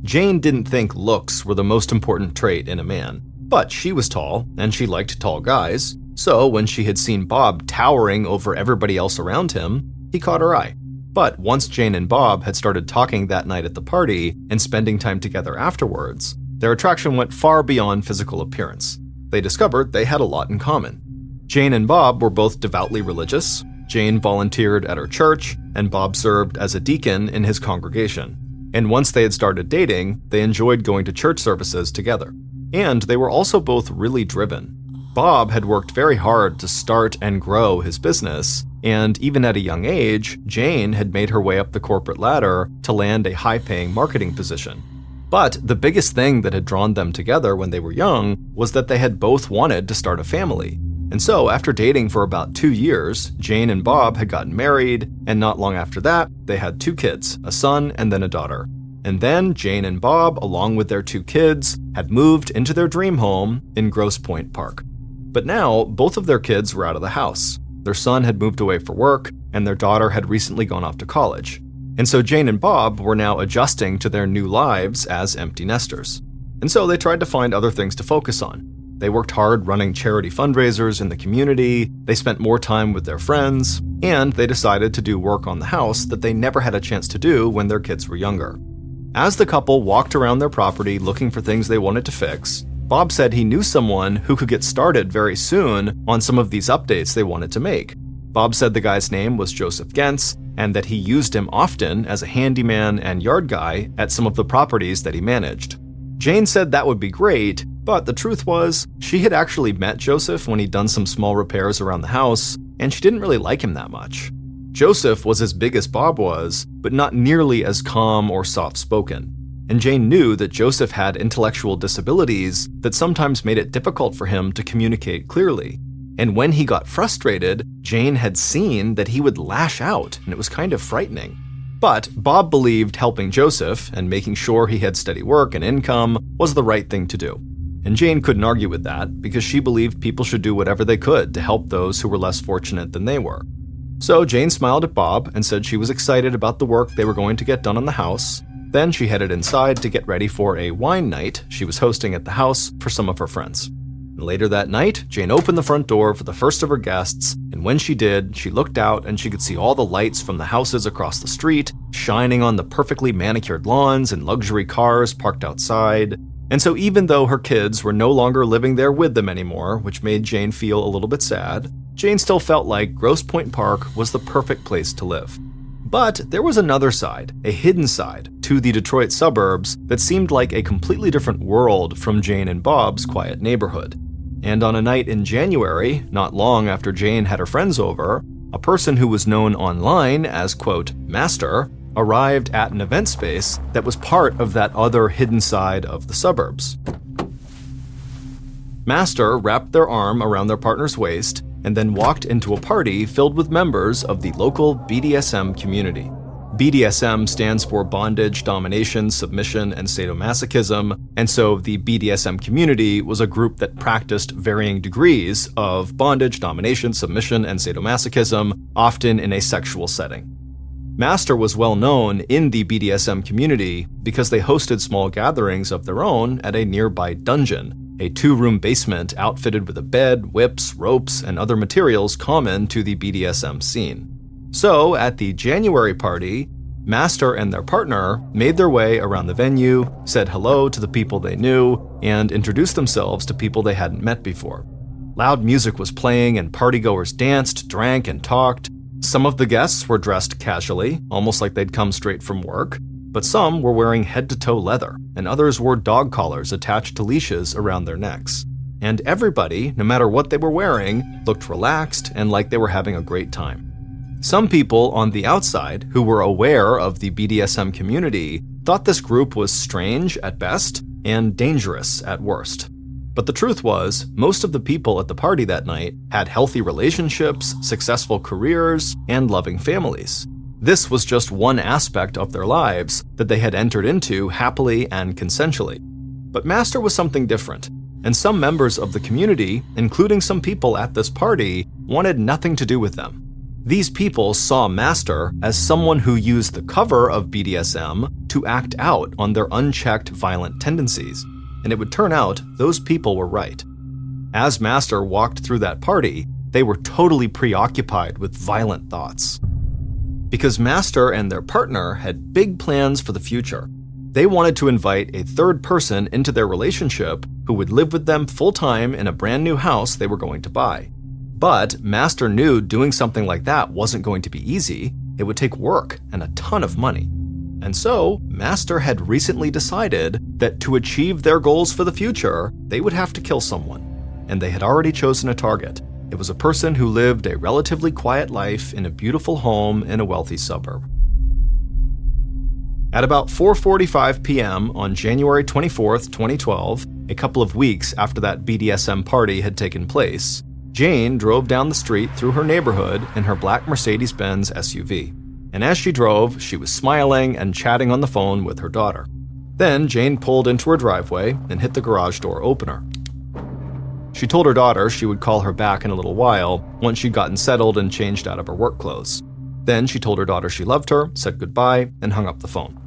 Jane didn't think looks were the most important trait in a man, but she was tall, and she liked tall guys, so when she had seen Bob towering over everybody else around him, he caught her eye. But once Jane and Bob had started talking that night at the party and spending time together afterwards, their attraction went far beyond physical appearance. They discovered they had a lot in common. Jane and Bob were both devoutly religious. Jane volunteered at her church, and Bob served as a deacon in his congregation. And once they had started dating, they enjoyed going to church services together. And they were also both really driven. Bob had worked very hard to start and grow his business, and even at a young age, Jane had made her way up the corporate ladder to land a high-paying marketing position. But the biggest thing that had drawn them together when they were young was that they had both wanted to start a family. And so, after dating for about 2 years, Jane and Bob had gotten married, and not long after that, they had 2 kids, a son and then a daughter. And then Jane and Bob, along with their 2 kids, had moved into their dream home in Grosse Pointe Park. But now, both of their kids were out of the house. Their son had moved away for work, and their daughter had recently gone off to college. And so Jane and Bob were now adjusting to their new lives as empty nesters. And so they tried to find other things to focus on. They worked hard running charity fundraisers in the community, they spent more time with their friends, and they decided to do work on the house that they never had a chance to do when their kids were younger. As the couple walked around their property looking for things they wanted to fix, Bob said he knew someone who could get started very soon on some of these updates they wanted to make. Bob said the guy's name was Joseph Gentz, and that he used him often as a handyman and yard guy at some of the properties that he managed. Jane said that would be great, But the truth was, she had actually met Joseph when he'd done some small repairs around the house, and she didn't really like him that much. Joseph was as big as Bob was, but not nearly as calm or soft-spoken. And Jane knew that Joseph had intellectual disabilities that sometimes made it difficult for him to communicate clearly. And when he got frustrated, Jane had seen that he would lash out, and it was kind of frightening. But Bob believed helping Joseph and making sure he had steady work and income was the right thing to do. And Jane couldn't argue with that because she believed people should do whatever they could to help those who were less fortunate than they were. So Jane smiled at Bob and said she was excited about the work they were going to get done on the house. Then she headed inside to get ready for a wine night she was hosting at the house for some of her friends. And later that night, Jane opened the front door for the first of her guests, and when she did, she looked out and she could see all the lights from the houses across the street shining on the perfectly manicured lawns and luxury cars parked outside. And so even though her kids were no longer living there with them anymore, which made Jane feel a little bit sad, Jane still felt like Grosse Pointe Park was the perfect place to live. But there was another side, a hidden side, to the Detroit suburbs that seemed like a completely different world from Jane and Bob's quiet neighborhood. And on a night in January, not long after Jane had her friends over, a person who was known online as, quote, Master, arrived at an event space that was part of that other hidden side of the suburbs. Master wrapped their arm around their partner's waist and then walked into a party filled with members of the local BDSM community. BDSM stands for bondage, domination, submission, and sadomasochism, and so the BDSM community was a group that practiced varying degrees of bondage, domination, submission, and sadomasochism, often in a sexual setting. Master was well known in the BDSM community because they hosted small gatherings of their own at a nearby dungeon, a 2-room basement outfitted with a bed, whips, ropes, and other materials common to the BDSM scene. So, at the January party, Master and their partner made their way around the venue, said hello to the people they knew, and introduced themselves to people they hadn't met before. Loud music was playing and partygoers danced, drank, and talked. Some of the guests were dressed casually, almost like they'd come straight from work, but some were wearing head-to-toe leather, and others wore dog collars attached to leashes around their necks. And everybody, no matter what they were wearing, looked relaxed and like they were having a great time. Some people on the outside, who were aware of the BDSM community, thought this group was strange at best and dangerous at worst. But the truth was, most of the people at the party that night had healthy relationships, successful careers, and loving families. This was just one aspect of their lives that they had entered into happily and consensually. But Master was something different, and some members of the community, including some people at this party, wanted nothing to do with them. These people saw Master as someone who used the cover of BDSM to act out on their unchecked violent tendencies, and it would turn out those people were right. As Master walked through that party, they were totally preoccupied with violent thoughts. Because Master and their partner had big plans for the future. They wanted to invite a third person into their relationship who would live with them full-time in a brand new house they were going to buy. But Master knew doing something like that wasn't going to be easy. It would take work and a ton of money. And so, Master had recently decided that to achieve their goals for the future, they would have to kill someone. And they had already chosen a target. It was a person who lived a relatively quiet life in a beautiful home in a wealthy suburb. At about 4:45 p.m. on January 24th, 2012, a couple of weeks after that BDSM party had taken place, Jane drove down the street through her neighborhood in her black Mercedes-Benz SUV. And as she drove, she was smiling and chatting on the phone with her daughter. Then Jane pulled into her driveway and hit the garage door opener. She told her daughter she would call her back in a little while once she'd gotten settled and changed out of her work clothes. Then she told her daughter she loved her, said goodbye, and hung up the phone.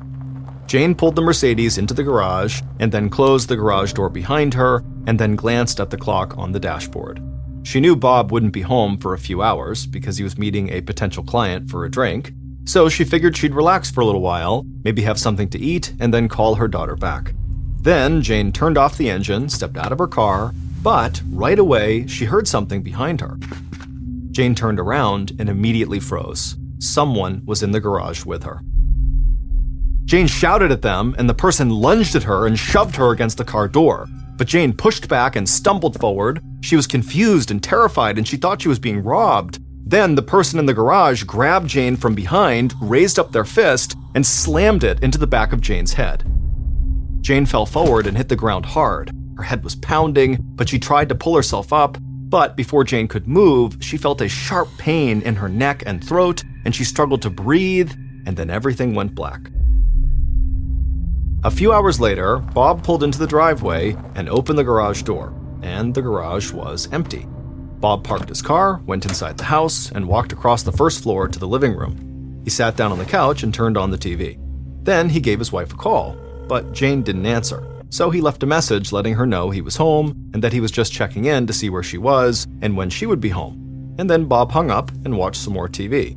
Jane pulled the Mercedes into the garage and then closed the garage door behind her and then glanced at the clock on the dashboard. She knew Bob wouldn't be home for a few hours because he was meeting a potential client for a drink, so she figured she'd relax for a little while, maybe have something to eat, and then call her daughter back. Then Jane turned off the engine, stepped out of her car, but right away she heard something behind her. Jane turned around and immediately froze. Someone was in the garage with her. Jane shouted at them, and the person lunged at her and shoved her against the car door. But Jane pushed back and stumbled forward. She was confused and terrified, and she thought she was being robbed. Then the person in the garage grabbed Jane from behind, raised up their fist, and slammed it into the back of Jane's head. Jane fell forward and hit the ground hard. Her head was pounding, but she tried to pull herself up. But before Jane could move, she felt a sharp pain in her neck and throat, and she struggled to breathe, and then everything went black. A few hours later, Bob pulled into the driveway and opened the garage door, and the garage was empty. Bob parked his car, went inside the house, and walked across the first floor to the living room. He sat down on the couch and turned on the TV. Then he gave his wife a call, but Jane didn't answer. So he left a message letting her know he was home and that he was just checking in to see where she was and when she would be home. And then Bob hung up and watched some more TV.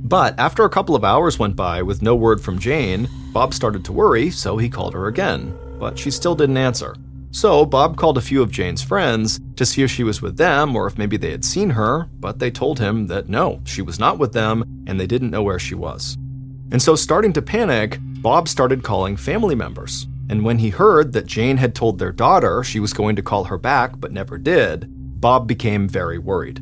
But after a couple of hours went by with no word from Jane, Bob started to worry, so he called her again. But she still didn't answer. So Bob called a few of Jane's friends to see if she was with them or if maybe they had seen her, but they told him that no, she was not with them and they didn't know where she was. And so, starting to panic, Bob started calling family members. And when he heard that Jane had told their daughter she was going to call her back but never did, Bob became very worried.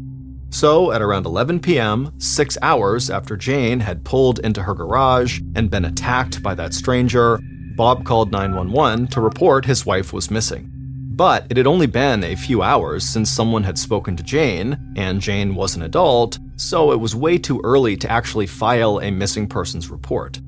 So at around 11 p.m., 6 hours after Jane had pulled into her garage and been attacked by that stranger, Bob called 911 to report his wife was missing. But it had only been a few hours since someone had spoken to Jane, and Jane was an adult, so it was way too early to actually file a missing persons report.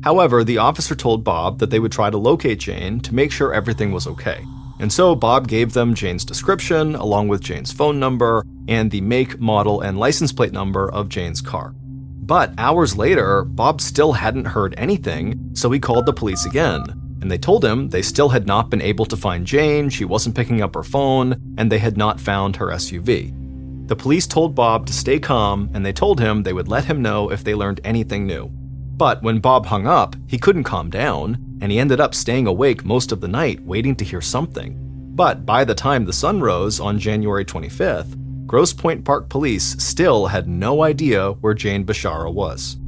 However, the officer told Bob that they would try to locate Jane to make sure everything was okay. And so Bob gave them Jane's description, along with Jane's phone number, and the make, model, and license plate number of Jane's car. But hours later, Bob still hadn't heard anything, so he called the police again. And they told him they still had not been able to find Jane, she wasn't picking up her phone, and they had not found her SUV. The police told Bob to stay calm, and they told him they would let him know if they learned anything new. But when Bob hung up, he couldn't calm down, and he ended up staying awake most of the night waiting to hear something. But by the time the sun rose on January 25th, Grosse Pointe Park police still had no idea where Jane Bashara was.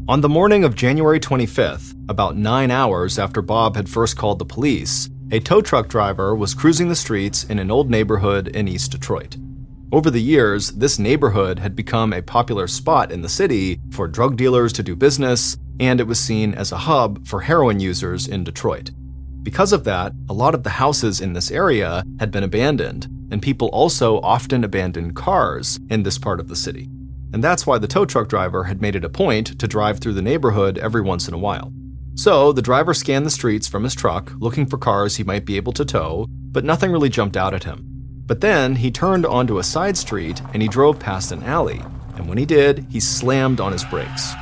On the morning of January 25th, about 9 hours after Bob had first called the police, a tow truck driver was cruising the streets in an old neighborhood in East Detroit. Over the years, this neighborhood had become a popular spot in the city for drug dealers to do business, and it was seen as a hub for heroin users in Detroit. Because of that, a lot of the houses in this area had been abandoned, and people also often abandoned cars in this part of the city. And that's why the tow truck driver had made it a point to drive through the neighborhood every once in a while. So the driver scanned the streets from his truck, looking for cars he might be able to tow, but nothing really jumped out at him. But then he turned onto a side street and he drove past an alley, and when he did, he slammed on his brakes.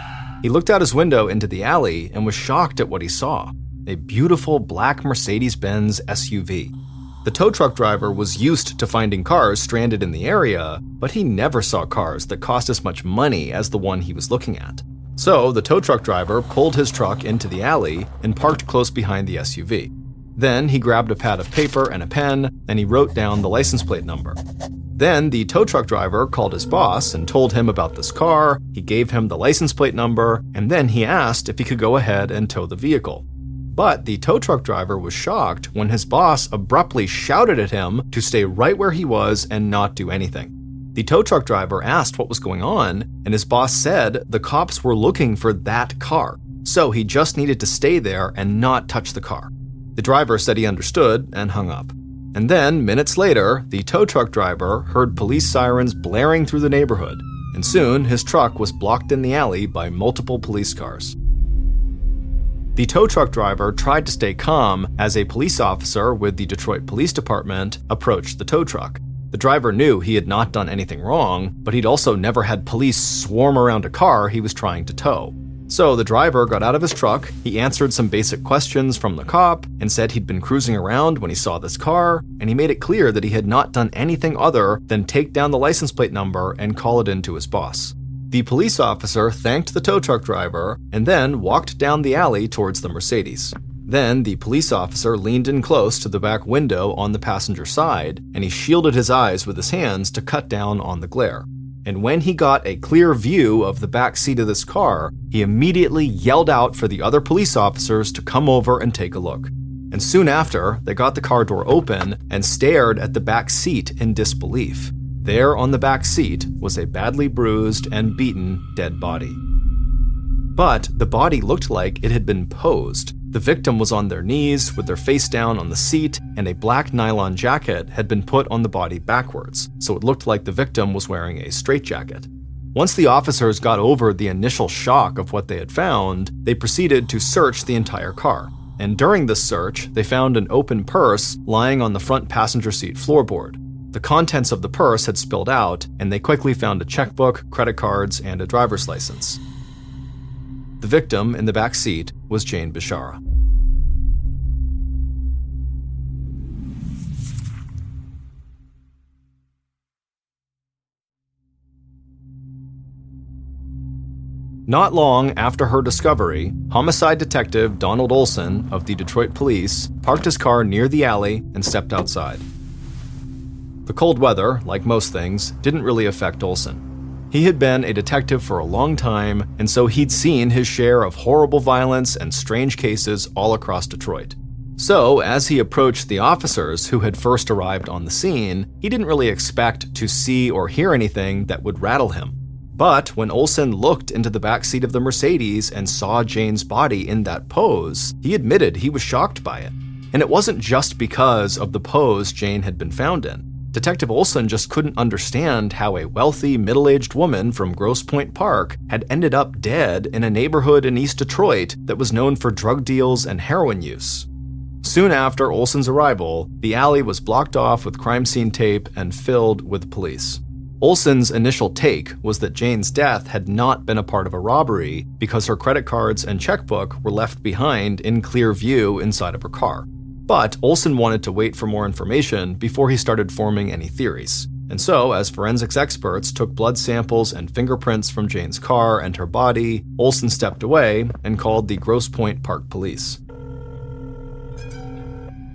He looked out his window into the alley and was shocked at what he saw: a beautiful black Mercedes-Benz SUV. The tow truck driver was used to finding cars stranded in the area, but he never saw cars that cost as much money as the one he was looking at. So the tow truck driver pulled his truck into the alley and parked close behind the SUV. Then he grabbed a pad of paper and a pen, and he wrote down the license plate number. Then the tow truck driver called his boss and told him about this car, he gave him the license plate number, and then he asked if he could go ahead and tow the vehicle. But the tow truck driver was shocked when his boss abruptly shouted at him to stay right where he was and not do anything. The tow truck driver asked what was going on, and his boss said the cops were looking for that car, so he just needed to stay there and not touch the car. The driver said he understood and hung up. And then, minutes later, the tow truck driver heard police sirens blaring through the neighborhood, and soon his truck was blocked in the alley by multiple police cars. The tow truck driver tried to stay calm as a police officer with the Detroit Police Department approached the tow truck. The driver knew he had not done anything wrong, but he'd also never had police swarm around a car he was trying to tow. So the driver got out of his truck, he answered some basic questions from the cop, and said he'd been cruising around when he saw this car, and he made it clear that he had not done anything other than take down the license plate number and call it in to his boss. The police officer thanked the tow truck driver and then walked down the alley towards the Mercedes. Then the police officer leaned in close to the back window on the passenger side, and he shielded his eyes with his hands to cut down on the glare. And when he got a clear view of the back seat of this car, he immediately yelled out for the other police officers to come over and take a look. and soon after, they got the car door open and stared at the back seat in disbelief. There on the back seat was a badly bruised and beaten dead body. But the body looked like it had been posed. The victim was on their knees with their face down on the seat, and a black nylon jacket had been put on the body backwards, so it looked like the victim was wearing a straitjacket. Once the officers got over the initial shock of what they had found, they proceeded to search the entire car. And during this search, they found an open purse lying on the front passenger seat floorboard. The contents of the purse had spilled out, and they quickly found a checkbook, credit cards, and a driver's license. The victim in the back seat was Jane Bishara. Not long after her discovery, homicide detective Donald Olson of the Detroit Police parked his car near the alley and stepped outside. The cold weather, like most things, didn't really affect Olson. He had been a detective for a long time, and so he'd seen his share of horrible violence and strange cases all across Detroit. So, as he approached the officers who had first arrived on the scene, he didn't really expect to see or hear anything that would rattle him. But when Olson looked into the backseat of the Mercedes and saw Jane's body in that pose, he admitted he was shocked by it. And it wasn't just because of the pose Jane had been found in. Detective Olson just couldn't understand how a wealthy, middle-aged woman from Grosse Pointe Park had ended up dead in a neighborhood in East Detroit that was known for drug deals and heroin use. Soon after Olson's arrival, the alley was blocked off with crime scene tape and filled with police. Olson's initial take was that Jane's death had not been a part of a robbery because her credit cards and checkbook were left behind in clear view inside of her car. But Olson wanted to wait for more information before he started forming any theories. And so, as forensics experts took blood samples and fingerprints from Jane's car and her body, Olson stepped away and called the Grosse Pointe Park Police.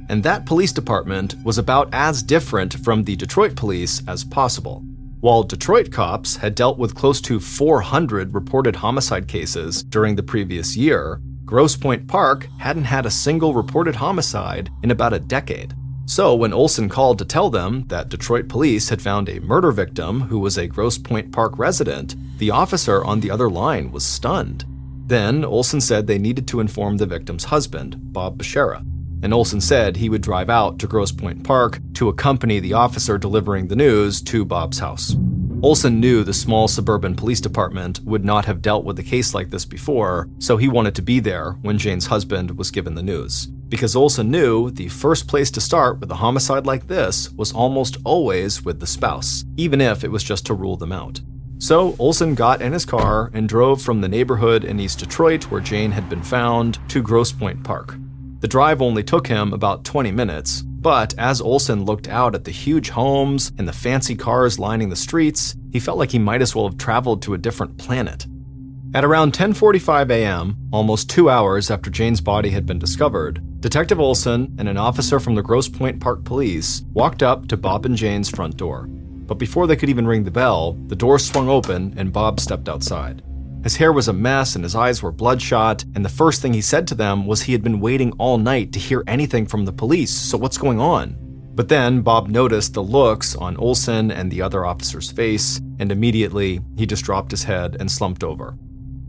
And that police department was about as different from the Detroit police as possible. While Detroit cops had dealt with close to 400 reported homicide cases during the previous year, Grosse Pointe Park hadn't had a single reported homicide in about a decade. So when Olson called to tell them that Detroit police had found a murder victim who was a Grosse Pointe Park resident, the officer on the other line was stunned. Then Olson said they needed to inform the victim's husband, Bob Bishara. And Olson said he would drive out to Grosse Pointe Park to accompany the officer delivering the news to Bob's house. Olson knew the small suburban police department would not have dealt with a case like this before, so he wanted to be there when Jane's husband was given the news. Because Olson knew the first place to start with a homicide like this was almost always with the spouse, even if it was just to rule them out. So Olson got in his car and drove from the neighborhood in East Detroit where Jane had been found to Grosse Pointe Park. The drive only took him about 20 minutes, but as Olson looked out at the huge homes and the fancy cars lining the streets, he felt like he might as well have traveled to a different planet. At around 10:45 a.m., almost 2 hours after Jane's body had been discovered, Detective Olson and an officer from the Grosse Pointe Park Police walked up to Bob and Jane's front door. But before they could even ring the bell, the door swung open and Bob stepped outside. His hair was a mess and his eyes were bloodshot, and the first thing he said to them was he had been waiting all night to hear anything from the police, so what's going on? But then Bob noticed the looks on Olson and the other officer's face, and immediately he just dropped his head and slumped over.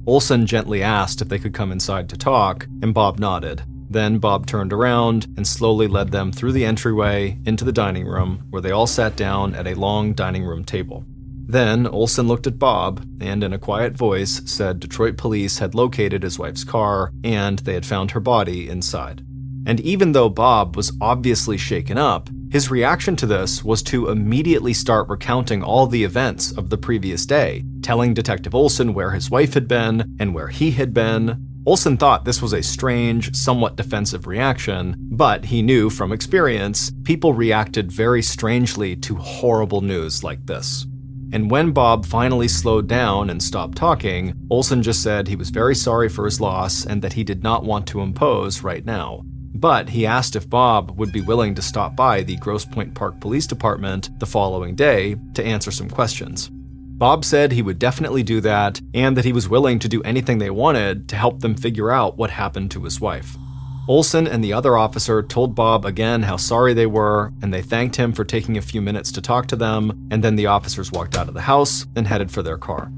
Olson gently asked if they could come inside to talk, and Bob nodded. Then Bob turned around and slowly led them through the entryway into the dining room, where they all sat down at a long dining room table. Then Olson looked at Bob and in a quiet voice said Detroit police had located his wife's car and they had found her body inside. And even though Bob was obviously shaken up, his reaction to this was to immediately start recounting all the events of the previous day, telling Detective Olson where his wife had been and where he had been. Olson thought this was a strange, somewhat defensive reaction, but he knew from experience, people reacted very strangely to horrible news like this. And when Bob finally slowed down and stopped talking, Olson just said he was very sorry for his loss and that he did not want to impose right now. But he asked if Bob would be willing to stop by the Grosse Pointe Park Police Department the following day to answer some questions. Bob said he would definitely do that and that he was willing to do anything they wanted to help them figure out what happened to his wife. Olson and the other officer told Bob again how sorry they were, and they thanked him for taking a few minutes to talk to them, and then the officers walked out of the house and headed for their car.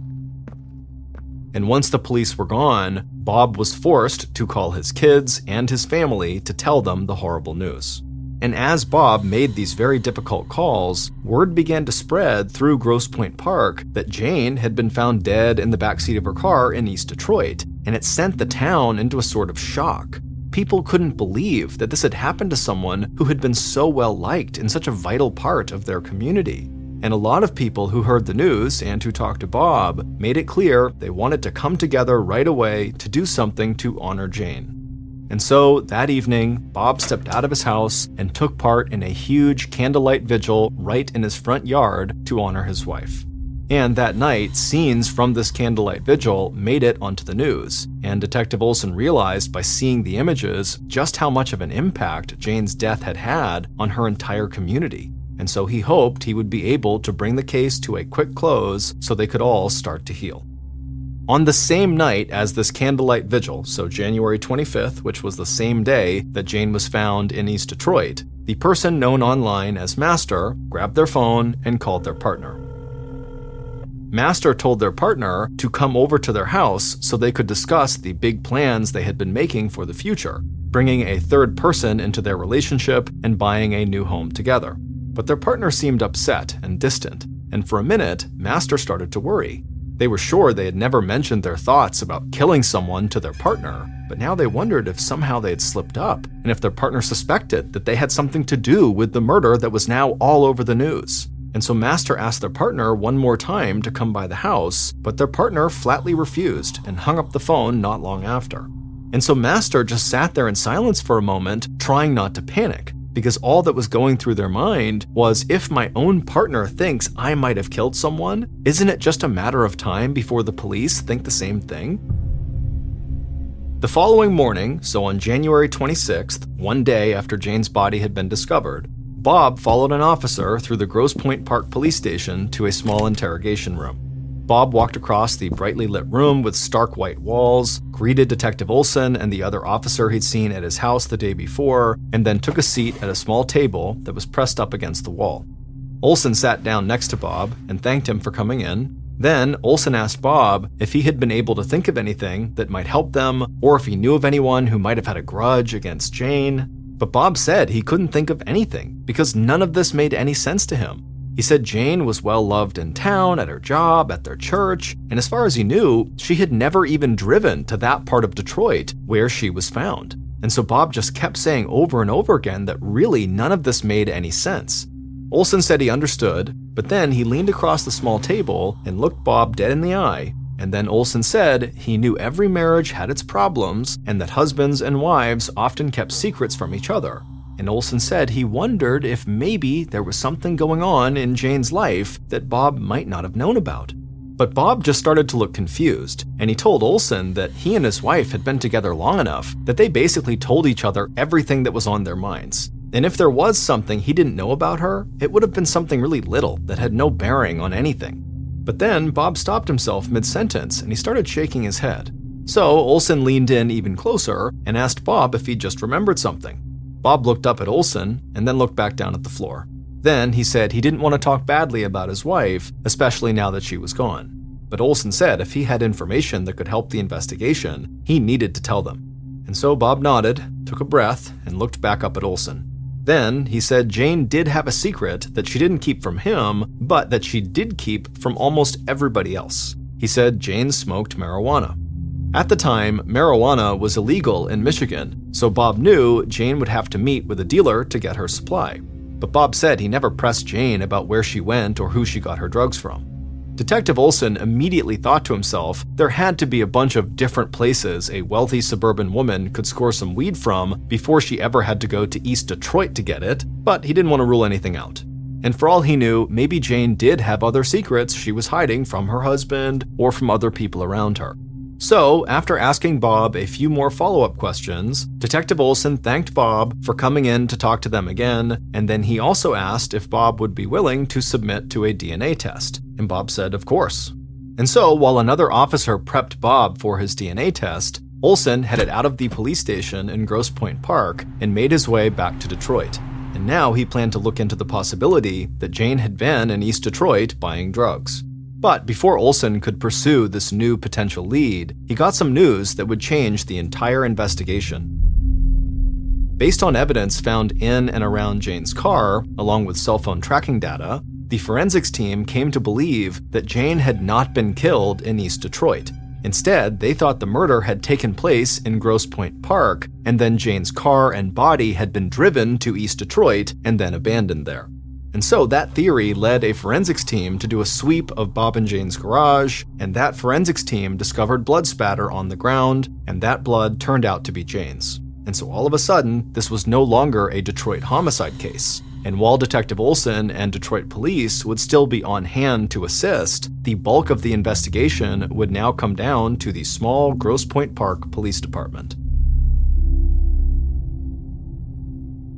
And once the police were gone, Bob was forced to call his kids and his family to tell them the horrible news. And as Bob made these very difficult calls, word began to spread through Grosse Pointe Park that Jane had been found dead in the backseat of her car in East Detroit, and it sent the town into a sort of shock. People couldn't believe that this had happened to someone who had been so well liked in such a vital part of their community. And a lot of people who heard the news and who talked to Bob made it clear they wanted to come together right away to do something to honor Jane. And so that evening, Bob stepped out of his house and took part in a huge candlelight vigil right in his front yard to honor his wife. And that night, scenes from this candlelight vigil made it onto the news, and Detective Olson realized by seeing the images just how much of an impact Jane's death had had on her entire community. And so he hoped he would be able to bring the case to a quick close so they could all start to heal. On the same night as this candlelight vigil, so January 25th, which was the same day that Jane was found in East Detroit, the person known online as Master grabbed their phone and called their partner. Master told their partner to come over to their house so they could discuss the big plans they had been making for the future, bringing a third person into their relationship and buying a new home together. But their partner seemed upset and distant, and for a minute, Master started to worry. They were sure they had never mentioned their thoughts about killing someone to their partner, but now they wondered if somehow they had slipped up, and if their partner suspected that they had something to do with the murder that was now all over the news. And so Master asked their partner one more time to come by the house, but their partner flatly refused and hung up the phone not long after. And so Master just sat there in silence for a moment, trying not to panic, because all that was going through their mind was, if my own partner thinks I might have killed someone, isn't it just a matter of time before the police think the same thing? The following morning, so on January 26th, one day after Jane's body had been discovered, Bob followed an officer through the Grosse Pointe Park police station to a small interrogation room. Bob walked across the brightly lit room with stark white walls, greeted Detective Olson and the other officer he'd seen at his house the day before, and then took a seat at a small table that was pressed up against the wall. Olson sat down next to Bob and thanked him for coming in. Then Olson asked Bob if he had been able to think of anything that might help them, or if he knew of anyone who might have had a grudge against Jane. But Bob said he couldn't think of anything because none of this made any sense to him. He said Jane was well loved in town, at her job, at their church, and as far as he knew, she had never even driven to that part of Detroit where she was found. And so Bob just kept saying over and over again that really none of this made any sense. Olson said he understood, but then he leaned across the small table and looked Bob dead in the eye. And then Olson said he knew every marriage had its problems and that husbands and wives often kept secrets from each other. And Olson said he wondered if maybe there was something going on in Jane's life that Bob might not have known about. But Bob just started to look confused, and he told Olson that he and his wife had been together long enough that they basically told each other everything that was on their minds. And if there was something he didn't know about her, it would have been something really little that had no bearing on anything. But then Bob stopped himself mid-sentence and he started shaking his head. So Olson leaned in even closer and asked Bob if he'd just remembered something. Bob looked up at Olson and then looked back down at the floor. Then he said he didn't want to talk badly about his wife, especially now that she was gone. But Olson said if he had information that could help the investigation, he needed to tell them. And so Bob nodded, took a breath, and looked back up at Olson. Then he said Jane did have a secret that she didn't keep from him, but that she did keep from almost everybody else. He said Jane smoked marijuana. At the time, marijuana was illegal in Michigan, so Bob knew Jane would have to meet with a dealer to get her supply. But Bob said he never pressed Jane about where she went or who she got her drugs from. Detective Olson immediately thought to himself there had to be a bunch of different places a wealthy suburban woman could score some weed from before she ever had to go to East Detroit to get it, but he didn't want to rule anything out. And for all he knew, maybe Jane did have other secrets she was hiding from her husband or from other people around her. So, after asking Bob a few more follow-up questions, Detective Olson thanked Bob for coming in to talk to them again, and then he also asked if Bob would be willing to submit to a DNA test, and Bob said of course. And so, while another officer prepped Bob for his DNA test, Olson headed out of the police station in Grosse Pointe Park and made his way back to Detroit. And now he planned to look into the possibility that Jane had been in East Detroit buying drugs. But before Olson could pursue this new potential lead, he got some news that would change the entire investigation. Based on evidence found in and around Jane's car, along with cell phone tracking data, the forensics team came to believe that Jane had not been killed in East Detroit. Instead, they thought the murder had taken place in Grosse Pointe Park, and then Jane's car and body had been driven to East Detroit and then abandoned there. And so that theory led a forensics team to do a sweep of Bob and Jane's garage, and that forensics team discovered blood spatter on the ground, and that blood turned out to be Jane's. And so all of a sudden, this was no longer a Detroit homicide case. And while Detective Olson and Detroit police would still be on hand to assist, the bulk of the investigation would now come down to the small Grosse Pointe Park Police Department.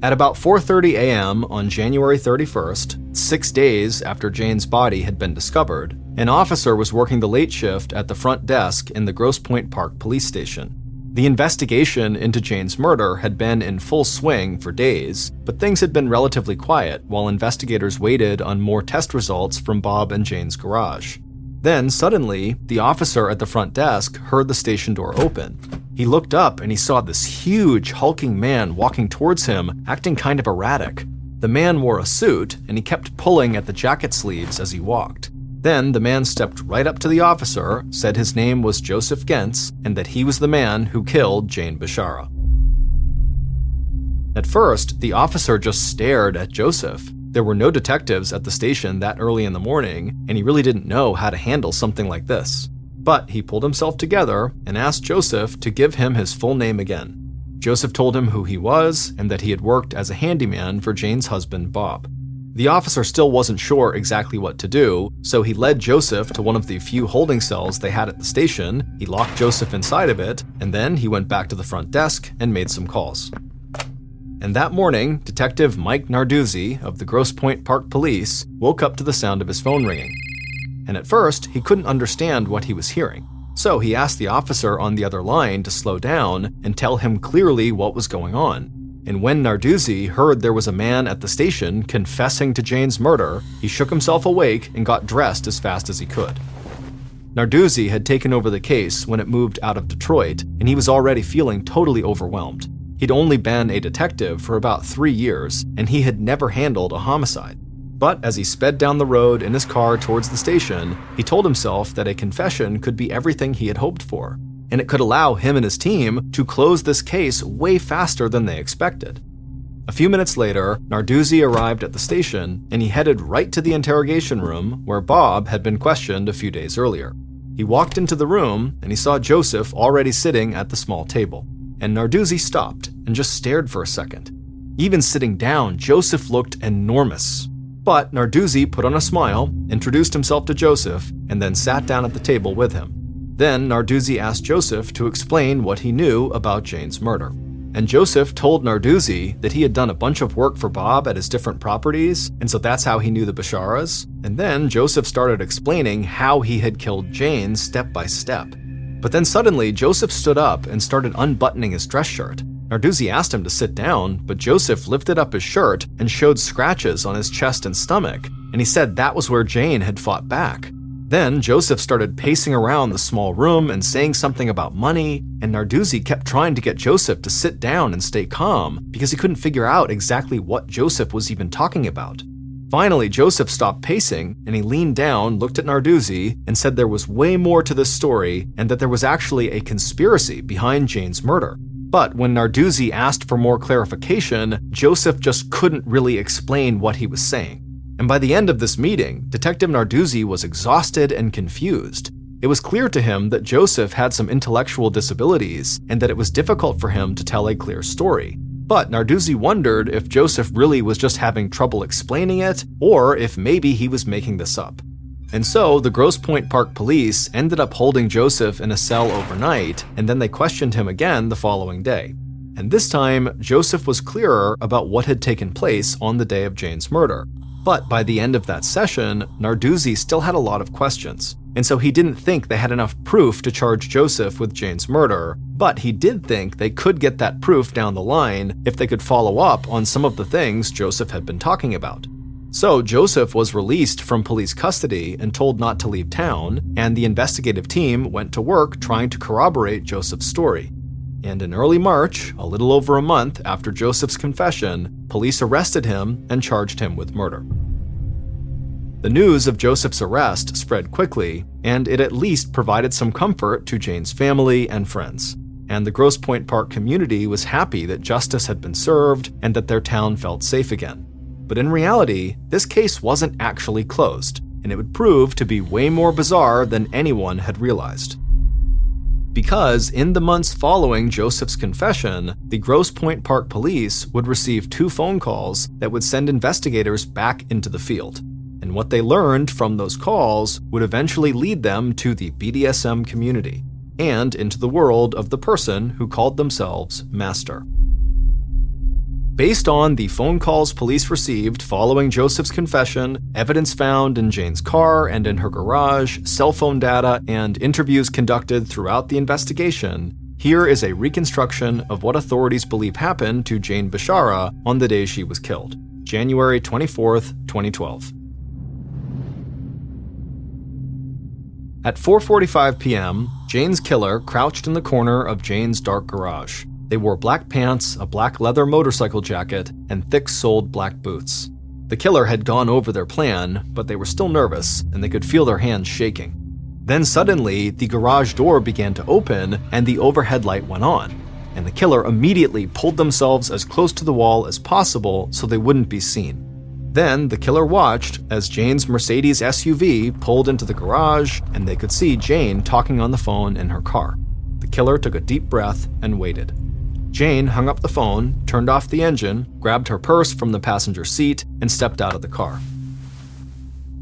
At about 4:30 a.m. on January 31st, 6 days after Jane's body had been discovered, an officer was working the late shift at the front desk in the Grosse Pointe Park Police Station. The investigation into Jane's murder had been in full swing for days, but things had been relatively quiet while investigators waited on more test results from Bob and Jane's garage. Then, suddenly, the officer at the front desk heard the station door open. He looked up and he saw this huge, hulking man walking towards him, acting kind of erratic. The man wore a suit, and he kept pulling at the jacket sleeves as he walked. Then the man stepped right up to the officer, said his name was Joseph Gentz, and that he was the man who killed Jane Bishara. At first, the officer just stared at Joseph. There were no detectives at the station that early in the morning, and he really didn't know how to handle something like this. But he pulled himself together and asked Joseph to give him his full name again. Joseph told him who he was and that he had worked as a handyman for Jane's husband, Bob. The officer still wasn't sure exactly what to do, so he led Joseph to one of the few holding cells they had at the station, he locked Joseph inside of it, and then he went back to the front desk and made some calls. And that morning, Detective Mike Narduzzi of the Grosse Pointe Park Police woke up to the sound of his phone ringing. And at first, he couldn't understand what he was hearing. So he asked the officer on the other line to slow down and tell him clearly what was going on. And when Narduzzi heard there was a man at the station confessing to Jane's murder, he shook himself awake and got dressed as fast as he could. Narduzzi had taken over the case when it moved out of Detroit, and he was already feeling totally overwhelmed. He'd only been a detective for about 3 years, and he had never handled a homicide. But as he sped down the road in his car towards the station, he told himself that a confession could be everything he had hoped for, and it could allow him and his team to close this case way faster than they expected. A few minutes later, Narduzzi arrived at the station, and he headed right to the interrogation room where Bob had been questioned a few days earlier. He walked into the room, and he saw Joseph already sitting at the small table. And Narduzzi stopped and just stared for a second. Even sitting down, Joseph looked enormous. But Narduzzi put on a smile, introduced himself to Joseph, and then sat down at the table with him. Then Narduzzi asked Joseph to explain what he knew about Jane's murder. And Joseph told Narduzzi that he had done a bunch of work for Bob at his different properties, and so that's how he knew the Bisharas. And then Joseph started explaining how he had killed Jane step by step. But then suddenly, Joseph stood up and started unbuttoning his dress shirt. Narduzzi asked him to sit down, but Joseph lifted up his shirt and showed scratches on his chest and stomach, and he said that was where Jane had fought back. Then Joseph started pacing around the small room and saying something about money, and Narduzzi kept trying to get Joseph to sit down and stay calm because he couldn't figure out exactly what Joseph was even talking about. Finally, Joseph stopped pacing, and he leaned down, looked at Narduzzi, and said there was way more to this story and that there was actually a conspiracy behind Jane's murder. But when Narduzzi asked for more clarification, Joseph just couldn't really explain what he was saying. And by the end of this meeting, Detective Narduzzi was exhausted and confused. It was clear to him that Joseph had some intellectual disabilities and that it was difficult for him to tell a clear story. But Narduzzi wondered if Joseph really was just having trouble explaining it, or if maybe he was making this up. And so the Grosse Pointe Park police ended up holding Joseph in a cell overnight, and then they questioned him again the following day. And this time, Joseph was clearer about what had taken place on the day of Jane's murder. But by the end of that session, Narduzzi still had a lot of questions, and so he didn't think they had enough proof to charge Joseph with Jane's murder, but he did think they could get that proof down the line if they could follow up on some of the things Joseph had been talking about. So Joseph was released from police custody and told not to leave town, and the investigative team went to work trying to corroborate Joseph's story. And in early March, a little over a month after Joseph's confession, police arrested him and charged him with murder. The news of Joseph's arrest spread quickly, and it at least provided some comfort to Jane's family and friends. And the Grosse Pointe Park community was happy that justice had been served and that their town felt safe again. But in reality, this case wasn't actually closed, and it would prove to be way more bizarre than anyone had realized. Because in the months following Joseph's confession, the Grosse Pointe Park police would receive 2 phone calls that would send investigators back into the field. And what they learned from those calls would eventually lead them to the BDSM community and into the world of the person who called themselves Master. Based on the phone calls police received following Joseph's confession, evidence found in Jane's car and in her garage, cell phone data, and interviews conducted throughout the investigation, here is a reconstruction of what authorities believe happened to Jane Bishara on the day she was killed, January 24th, 2012. At 4:45 p.m., Jane's killer crouched in the corner of Jane's dark garage. They wore black pants, a black leather motorcycle jacket, and thick-soled black boots. The killer had gone over their plan, but they were still nervous, and they could feel their hands shaking. Then suddenly, the garage door began to open, and the overhead light went on, and the killer immediately pulled themselves as close to the wall as possible so they wouldn't be seen. Then the killer watched as Jane's Mercedes SUV pulled into the garage, and they could see Jane talking on the phone in her car. The killer took a deep breath and waited. Jane hung up the phone, turned off the engine, grabbed her purse from the passenger seat, and stepped out of the car.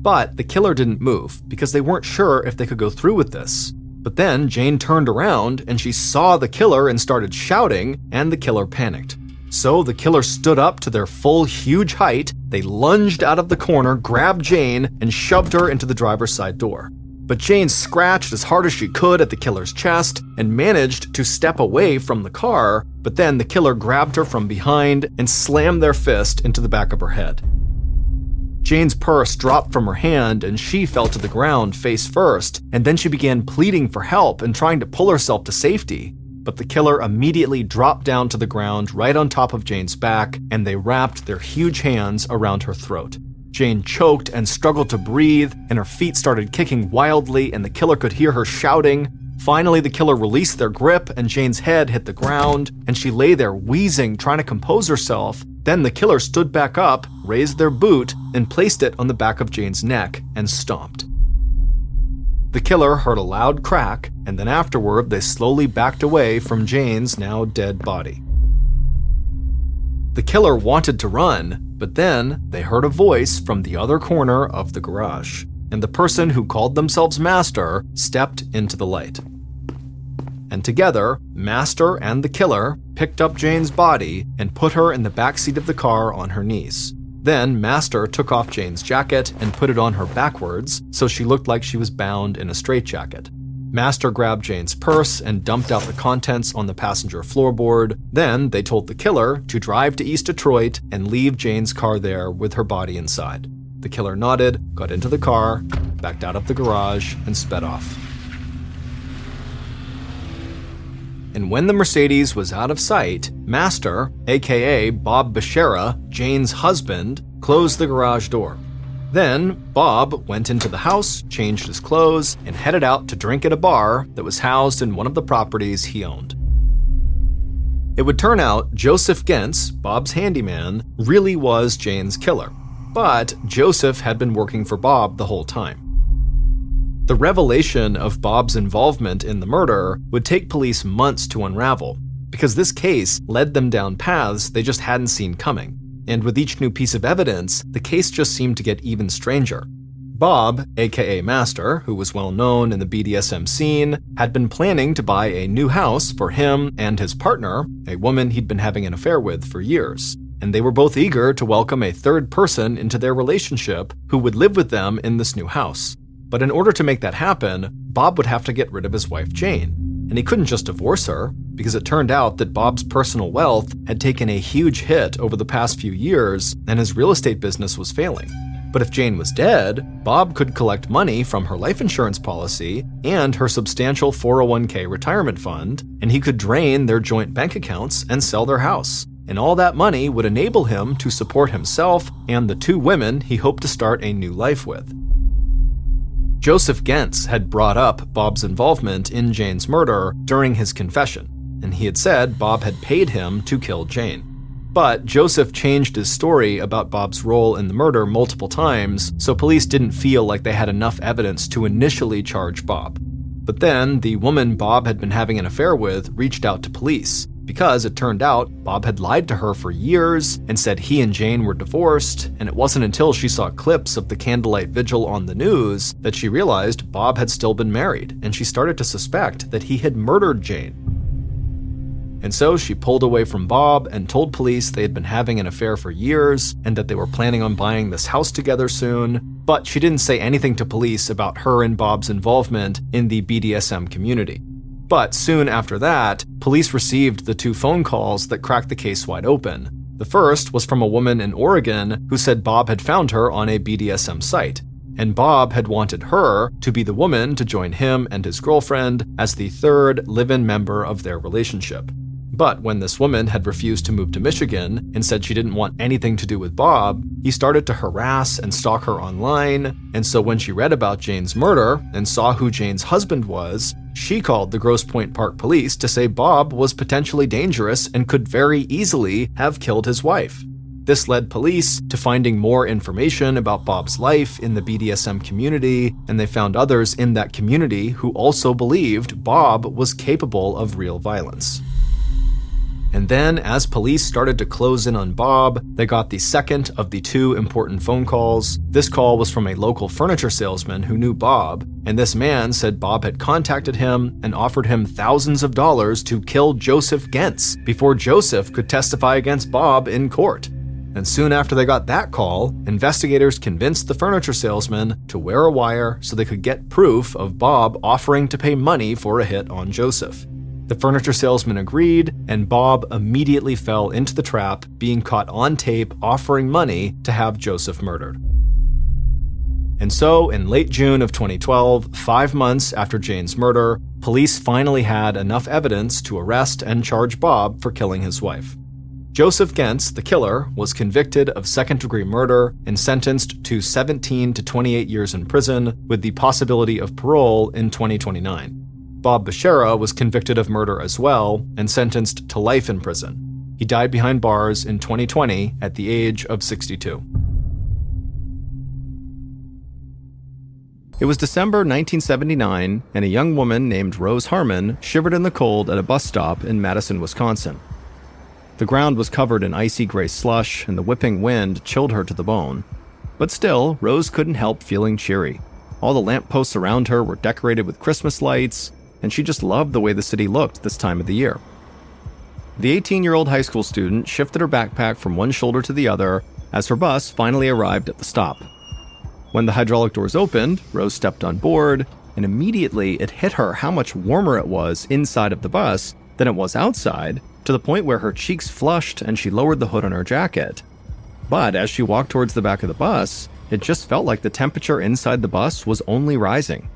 But the killer didn't move because they weren't sure if they could go through with this. But then Jane turned around and she saw the killer and started shouting, and the killer panicked. So the killer stood up to their full huge height, they lunged out of the corner, grabbed Jane, and shoved her into the driver's side door. But Jane scratched as hard as she could at the killer's chest and managed to step away from the car, but then the killer grabbed her from behind and slammed their fist into the back of her head. Jane's purse dropped from her hand and she fell to the ground face first, and then she began pleading for help and trying to pull herself to safety. But the killer immediately dropped down to the ground right on top of Jane's back, and they wrapped their huge hands around her throat. Jane choked and struggled to breathe, and her feet started kicking wildly, and the killer could hear her shouting. Finally, the killer released their grip, and Jane's head hit the ground, and she lay there wheezing, trying to compose herself. Then the killer stood back up, raised their boot, and placed it on the back of Jane's neck and stomped. The killer heard a loud crack, and then afterward they slowly backed away from Jane's now dead body. The killer wanted to run, but then they heard a voice from the other corner of the garage, and the person who called themselves Master stepped into the light. And together, Master and the killer picked up Jane's body and put her in the backseat of the car on her knees. Then Master took off Jane's jacket and put it on her backwards, so she looked like she was bound in a straitjacket. Master grabbed Jane's purse and dumped out the contents on the passenger floorboard. Then they told the killer to drive to East Detroit and leave Jane's car there with her body inside. The killer nodded, got into the car, backed out of the garage, and sped off. And when the Mercedes was out of sight, Master, aka Bob Bishara, Jane's husband, closed the garage door. Then, Bob went into the house, changed his clothes, and headed out to drink at a bar that was housed in one of the properties he owned. It would turn out Joseph Gentz, Bob's handyman, really was Jane's killer. But Joseph had been working for Bob the whole time. The revelation of Bob's involvement in the murder would take police months to unravel, because this case led them down paths they just hadn't seen coming. And with each new piece of evidence, the case just seemed to get even stranger. Bob, aka Master, who was well known in the BDSM scene, had been planning to buy a new house for him and his partner, a woman he'd been having an affair with for years. and they were both eager to welcome a third person into their relationship who would live with them in this new house. But in order to make that happen, Bob would have to get rid of his wife Jane, and he couldn't just divorce her, because it turned out that Bob's personal wealth had taken a huge hit over the past few years, and his real estate business was failing. But if Jane was dead, Bob could collect money from her life insurance policy and her substantial 401k retirement fund, and he could drain their joint bank accounts and sell their house. And all that money would enable him to support himself and the two women he hoped to start a new life with. Joseph Gentz had brought up Bob's involvement in Jane's murder during his confession, and he had said Bob had paid him to kill Jane. But Joseph changed his story about Bob's role in the murder multiple times, so police didn't feel like they had enough evidence to initially charge Bob. But then, the woman Bob had been having an affair with reached out to police, because it turned out Bob had lied to her for years and said he and Jane were divorced, and it wasn't until she saw clips of the candlelight vigil on the news that she realized Bob had still been married, and she started to suspect that he had murdered Jane. And so she pulled away from Bob and told police they had been having an affair for years and that they were planning on buying this house together soon, but she didn't say anything to police about her and Bob's involvement in the BDSM community. But soon after that, police received the two phone calls that cracked the case wide open. The first was from a woman in Oregon who said Bob had found her on a BDSM site, and Bob had wanted her to be the woman to join him and his girlfriend as the third live-in member of their relationship. But when this woman had refused to move to Michigan and said she didn't want anything to do with Bob, he started to harass and stalk her online, and so when she read about Jane's murder and saw who Jane's husband was, she called the Grosse Pointe Park police to say Bob was potentially dangerous and could very easily have killed his wife. This led police to finding more information about Bob's life in the BDSM community, and they found others in that community who also believed Bob was capable of real violence. And then, as police started to close in on Bob, they got the second of the two important phone calls. This call was from a local furniture salesman who knew Bob, and this man said Bob had contacted him and offered him thousands of dollars to kill Joseph Gentz before Joseph could testify against Bob in court. And soon after they got that call, investigators convinced the furniture salesman to wear a wire so they could get proof of Bob offering to pay money for a hit on Joseph. The furniture salesman agreed, and Bob immediately fell into the trap, being caught on tape offering money to have Joseph murdered. And so, in late June of 2012, 5 months after Jane's murder, police finally had enough evidence to arrest and charge Bob for killing his wife. Joseph Gentz, the killer, was convicted of second-degree murder and sentenced to 17 to 28 years in prison with the possibility of parole in 2029. Bob Bashara was convicted of murder as well and sentenced to life in prison. He died behind bars in 2020 at the age of 62. It was December 1979, and a young woman named Rose Harmon shivered in the cold at a bus stop in Madison, Wisconsin. The ground was covered in icy gray slush, and the whipping wind chilled her to the bone. But still, Rose couldn't help feeling cheery. All the lampposts around her were decorated with Christmas lights, and she just loved the way the city looked this time of the year. The 18-year-old high school student shifted her backpack from one shoulder to the other as her bus finally arrived at the stop. When the hydraulic doors opened, Rose stepped on board, and immediately it hit her how much warmer it was inside of the bus than it was outside, to the point where her cheeks flushed and she lowered the hood on her jacket. But as she walked towards the back of the bus, it just felt like the temperature inside the bus was only rising.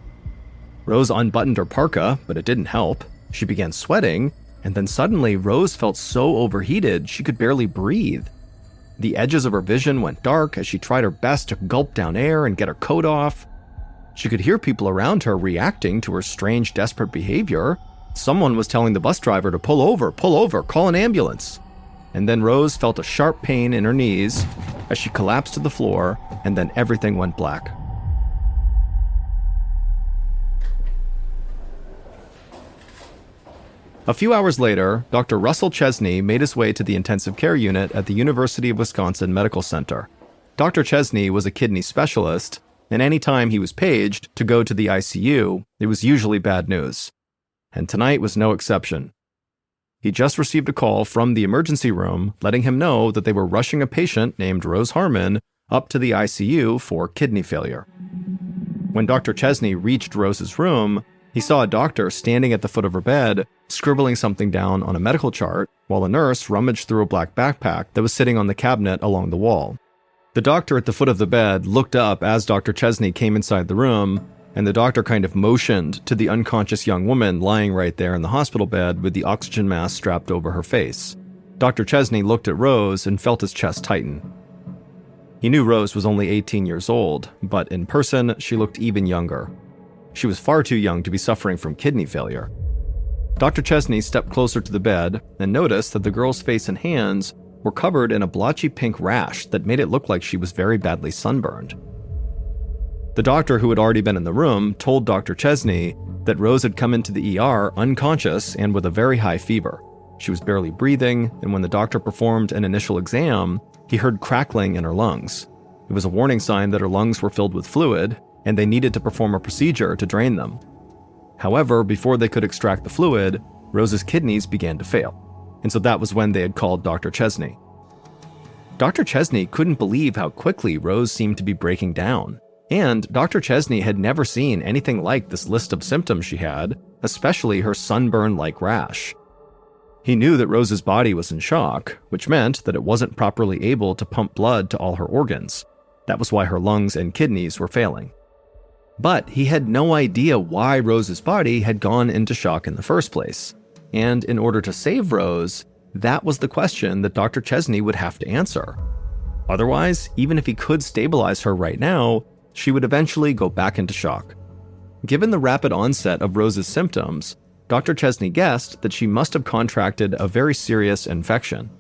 Rose unbuttoned her parka, but it didn't help. She began sweating, and then suddenly Rose felt so overheated she could barely breathe. The edges of her vision went dark as she tried her best to gulp down air and get her coat off. She could hear people around her reacting to her strange, desperate behavior. Someone was telling the bus driver to pull over, call an ambulance. And then Rose felt a sharp pain in her knees as she collapsed to the floor, and then everything went black. A few hours later, Dr. Russell Chesney made his way to the intensive care unit at the University of Wisconsin Medical Center. Dr. Chesney was a kidney specialist, and any time he was paged to go to the ICU, it was usually bad news. And tonight was no exception. He just received a call from the emergency room letting him know that they were rushing a patient named Rose Harmon up to the ICU for kidney failure. When Dr. Chesney reached Rose's room, he saw a doctor standing at the foot of her bed, scribbling something down on a medical chart, while a nurse rummaged through a black backpack that was sitting on the cabinet along the wall. The doctor at the foot of the bed looked up as Dr. Chesney came inside the room, and the doctor kind of motioned to the unconscious young woman lying right there in the hospital bed with the oxygen mask strapped over her face. Dr. Chesney looked at Rose and felt his chest tighten. He knew Rose was only 18 years old, but in person, she looked even younger. She was far too young to be suffering from kidney failure. Dr. Chesney stepped closer to the bed and noticed that the girl's face and hands were covered in a blotchy pink rash that made it look like she was very badly sunburned. The doctor who had already been in the room told Dr. Chesney that Rose had come into the ER unconscious and with a very high fever. She was barely breathing, and when the doctor performed an initial exam, he heard crackling in her lungs. It was a warning sign that her lungs were filled with fluid, and they needed to perform a procedure to drain them. However, before they could extract the fluid, Rose's kidneys began to fail, and so that was when they had called Dr. Chesney. Dr. Chesney couldn't believe how quickly Rose seemed to be breaking down. And Dr. Chesney had never seen anything like this list of symptoms she had, especially her sunburn-like rash. He knew that Rose's body was in shock, which meant that it wasn't properly able to pump blood to all her organs. That was why her lungs and kidneys were failing. But he had no idea why Rose's body had gone into shock in the first place. And in order to save Rose, that was the question that Dr. Chesney would have to answer. Otherwise, even if he could stabilize her right now, she would eventually go back into shock. Given the rapid onset of Rose's symptoms, Dr. Chesney guessed that she must have contracted a very serious infection.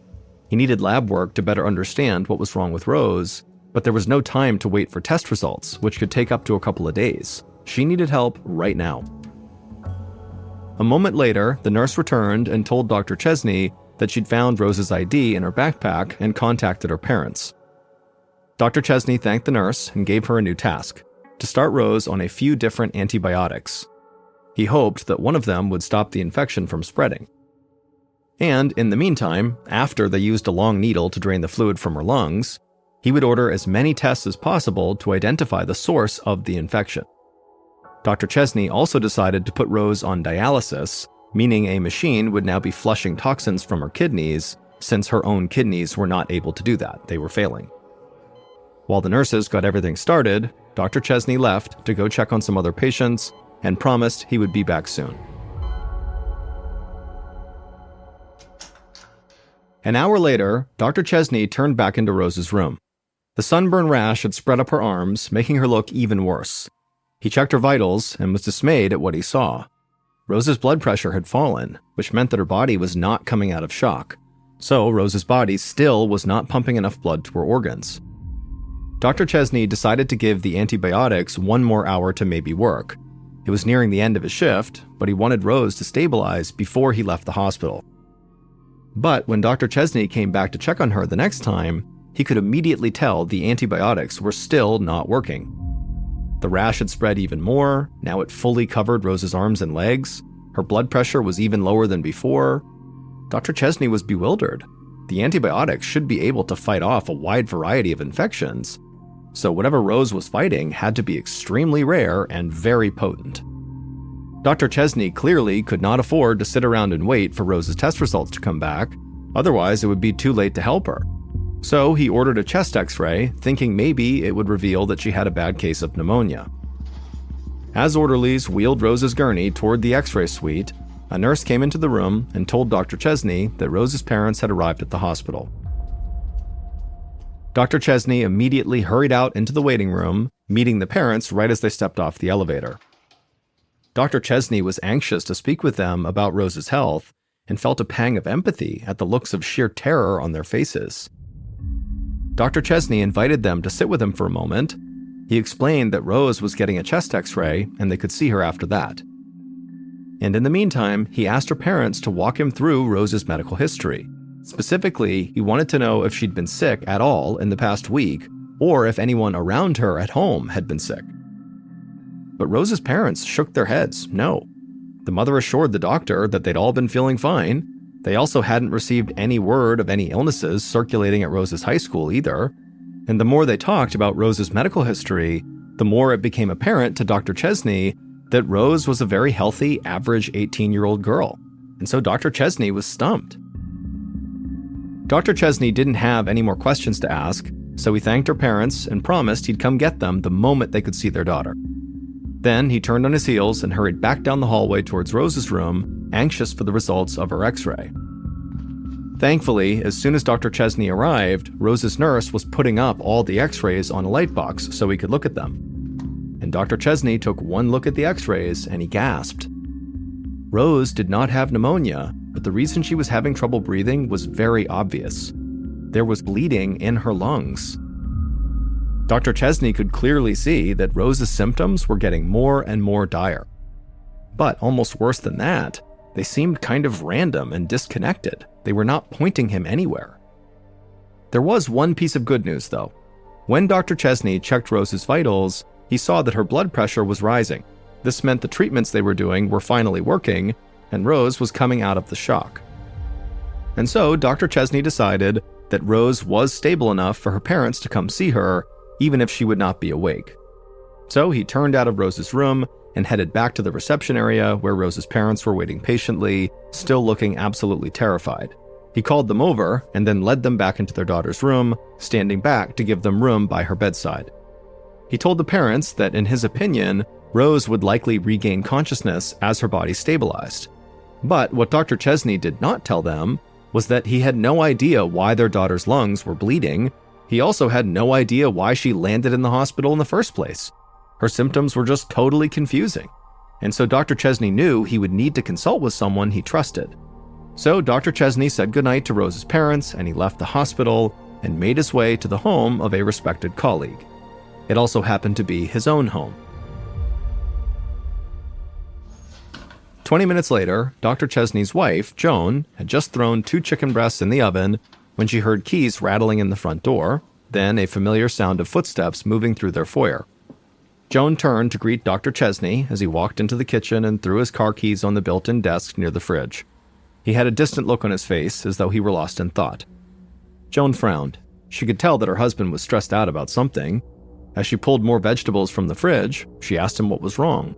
He needed lab work to better understand what was wrong with Rose, but there was no time to wait for test results, which could take up to a couple of days. She needed help right now. A moment later, the nurse returned and told Dr. Chesney that she'd found Rose's ID in her backpack and contacted her parents. Dr. Chesney thanked the nurse and gave her a new task, to start Rose on a few different antibiotics. He hoped that one of them would stop the infection from spreading. And in the meantime, after they used a long needle to drain the fluid from her lungs, he would order as many tests as possible to identify the source of the infection. Dr. Chesney also decided to put Rose on dialysis, meaning a machine would now be flushing toxins from her kidneys, since her own kidneys were not able to do that. They were failing. While the nurses got everything started, Dr. Chesney left to go check on some other patients and promised he would be back soon. An hour later, Dr. Chesney turned back into Rose's room. The sunburn rash had spread up her arms, making her look even worse. He checked her vitals and was dismayed at what he saw. Rose's blood pressure had fallen, which meant that her body was not coming out of shock. So Rose's body still was not pumping enough blood to her organs. Dr. Chesney decided to give the antibiotics one more hour to maybe work. It was nearing the end of his shift, but he wanted Rose to stabilize before he left the hospital. But when Dr. Chesney came back to check on her the next time, he could immediately tell the antibiotics were still not working. The rash had spread even more. Now it fully covered Rose's arms and legs. Her blood pressure was even lower than before. Dr. Chesney was bewildered. The antibiotics should be able to fight off a wide variety of infections, so whatever Rose was fighting had to be extremely rare and very potent. Dr. Chesney clearly could not afford to sit around and wait for Rose's test results to come back, otherwise it would be too late to help her. So he ordered a chest x-ray, thinking maybe it would reveal that she had a bad case of pneumonia. As orderlies wheeled Rose's gurney toward the x-ray suite, a nurse came into the room and told Dr. Chesney that Rose's parents had arrived at the hospital. Dr. Chesney immediately hurried out into the waiting room, meeting the parents right as they stepped off the elevator. Dr. Chesney was anxious to speak with them about Rose's health and felt a pang of empathy at the looks of sheer terror on their faces. Dr. Chesney invited them to sit with him for a moment. He explained that Rose was getting a chest x-ray and they could see her after that. And in the meantime, he asked her parents to walk him through Rose's medical history. Specifically, he wanted to know if she'd been sick at all in the past week, or if anyone around her at home had been sick. But Rose's parents shook their heads, no. The mother assured the doctor that they'd all been feeling fine. They also hadn't received any word of any illnesses circulating at Rose's high school either. And the more they talked about Rose's medical history, the more it became apparent to Dr. Chesney that Rose was a very healthy, average 18-year-old girl. And so Dr. Chesney was stumped. Dr. Chesney didn't have any more questions to ask, so he thanked her parents and promised he'd come get them the moment they could see their daughter. Then he turned on his heels and hurried back down the hallway towards Rose's room, anxious for the results of her x-ray. Thankfully, as soon as Dr. Chesney arrived, Rose's nurse was putting up all the x-rays on a light box so he could look at them. And Dr. Chesney took one look at the x-rays and he gasped. Rose did not have pneumonia, but the reason she was having trouble breathing was very obvious. There was bleeding in her lungs. Dr. Chesney could clearly see that Rose's symptoms were getting more and more dire. But almost worse than that, they seemed kind of random and disconnected. They were not pointing him anywhere. There was one piece of good news, though. When Dr. Chesney checked Rose's vitals, he saw that her blood pressure was rising. This meant the treatments they were doing were finally working, and Rose was coming out of the shock. And so Dr. Chesney decided that Rose was stable enough for her parents to come see her, even if she would not be awake. So he turned out of Rose's room and headed back to the reception area where Rose's parents were waiting patiently, still looking absolutely terrified. He called them over and then led them back into their daughter's room, standing back to give them room by her bedside. He told the parents that, in his opinion, Rose would likely regain consciousness as her body stabilized. But what Dr. Chesney did not tell them was that he had no idea why their daughter's lungs were bleeding. He also had no idea why she landed in the hospital in the first place. Her symptoms were just totally confusing. And so Dr. Chesney knew he would need to consult with someone he trusted. So Dr. Chesney said goodnight to Rose's parents and he left the hospital and made his way to the home of a respected colleague. It also happened to be his own home. 20 minutes later, Dr. Chesney's wife, Joan, had just thrown 2 chicken breasts in the oven when she heard keys rattling in the front door, then a familiar sound of footsteps moving through their foyer. Joan turned to greet Dr. Chesney as he walked into the kitchen and threw his car keys on the built-in desk near the fridge. He had a distant look on his face as though he were lost in thought. Joan frowned. She could tell that her husband was stressed out about something. As she pulled more vegetables from the fridge, she asked him what was wrong.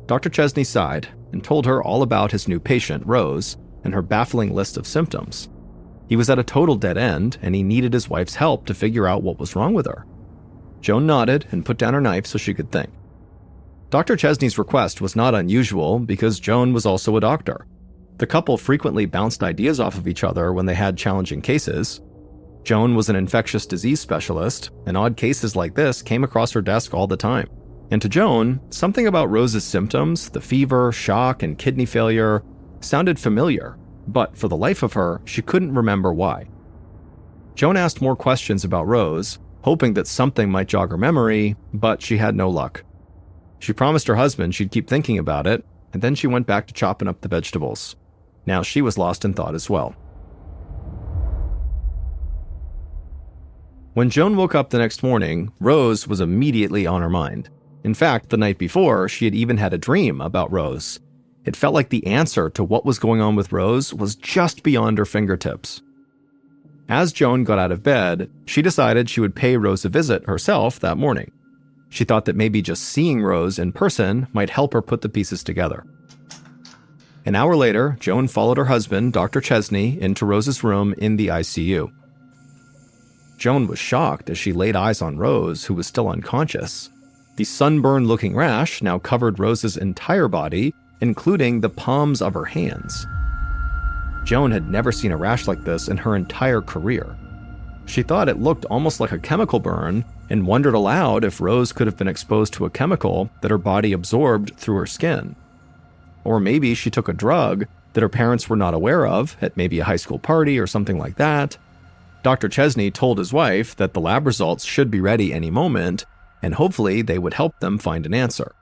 Dr. Chesney sighed and told her all about his new patient, Rose, and her baffling list of symptoms. He was at a total dead end, and he needed his wife's help to figure out what was wrong with her. Joan nodded and put down her knife so she could think. Dr. Chesney's request was not unusual because Joan was also a doctor. The couple frequently bounced ideas off of each other when they had challenging cases. Joan was an infectious disease specialist, and odd cases like this came across her desk all the time. And to Joan, something about Rose's symptoms, the fever, shock, and kidney failure, sounded familiar, but for the life of her, she couldn't remember why. Joan asked more questions about Rose, hoping that something might jog her memory, but she had no luck. She promised her husband she'd keep thinking about it, and then she went back to chopping up the vegetables. Now she was lost in thought as well. When Joan woke up the next morning, Rose was immediately on her mind. In fact, the night before, she had even had a dream about Rose. It felt like the answer to what was going on with Rose was just beyond her fingertips. As Joan got out of bed, she decided she would pay Rose a visit herself that morning. She thought that maybe just seeing Rose in person might help her put the pieces together. An hour later, Joan followed her husband, Dr. Chesney, into Rose's room in the ICU. Joan was shocked as she laid eyes on Rose, who was still unconscious. The sunburned-looking rash now covered Rose's entire body, including the palms of her hands. Joan had never seen a rash like this in her entire career. She thought it looked almost like a chemical burn and wondered aloud if Rose could have been exposed to a chemical that her body absorbed through her skin. Or maybe she took a drug that her parents were not aware of at maybe a high school party or something like that. Dr. Chesney told his wife that the lab results should be ready any moment, and hopefully they would help them find an answer.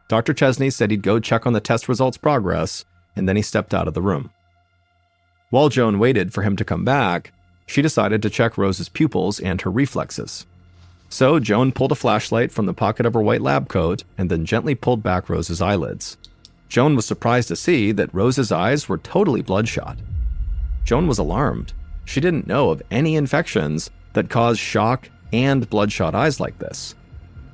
Dr. Chesney said he'd go check on the test results' progress, and then he stepped out of the room. While Joan waited for him to come back, she decided to check Rose's pupils and her reflexes. So Joan pulled a flashlight from the pocket of her white lab coat and then gently pulled back Rose's eyelids. Joan was surprised to see that Rose's eyes were totally bloodshot. Joan was alarmed. She didn't know of any infections that caused shock and bloodshot eyes like this.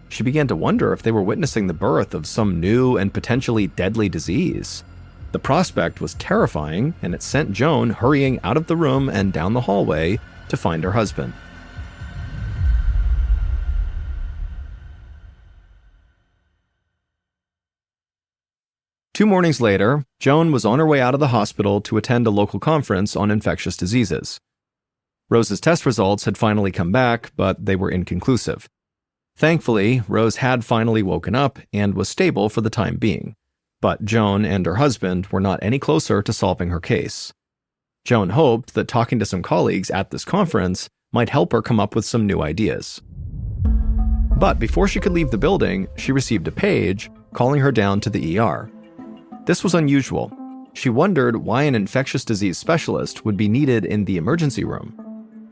She began to wonder if they were witnessing the birth of some new and potentially deadly disease. The prospect was terrifying, and it sent Joan hurrying out of the room and down the hallway to find her husband. Two mornings later, Joan was on her way out of the hospital to attend a local conference on infectious diseases. Rose's test results had finally come back, but they were inconclusive. Thankfully, Rose had finally woken up and was stable for the time being, but Joan and her husband were not any closer to solving her case. Joan hoped that talking to some colleagues at this conference might help her come up with some new ideas. But before she could leave the building, she received a page calling her down to the ER. This was unusual. She wondered why an infectious disease specialist would be needed in the emergency room.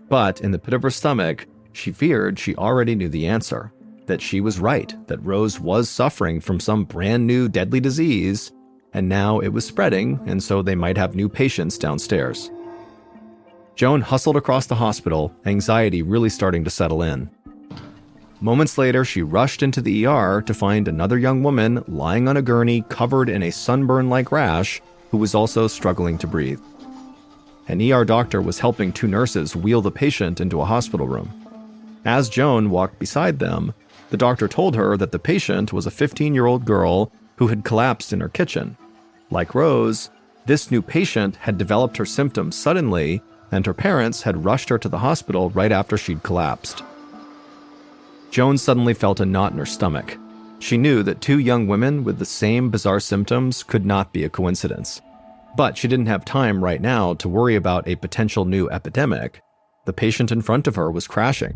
But in the pit of her stomach, she feared she already knew the answer, that she was right, that Rose was suffering from some brand new deadly disease, and now it was spreading, and so they might have new patients downstairs. Joan hustled across the hospital, anxiety really starting to settle in. Moments later, she rushed into the ER to find another young woman lying on a gurney covered in a sunburn-like rash who was also struggling to breathe. An ER doctor was helping two nurses wheel the patient into a hospital room. As Joan walked beside them, the doctor told her that the patient was a 15-year-old girl who had collapsed in her kitchen. Like Rose, this new patient had developed her symptoms suddenly, and her parents had rushed her to the hospital right after she'd collapsed. Joan suddenly felt a knot in her stomach. She knew that two young women with the same bizarre symptoms could not be a coincidence. But she didn't have time right now to worry about a potential new epidemic. The patient in front of her was crashing.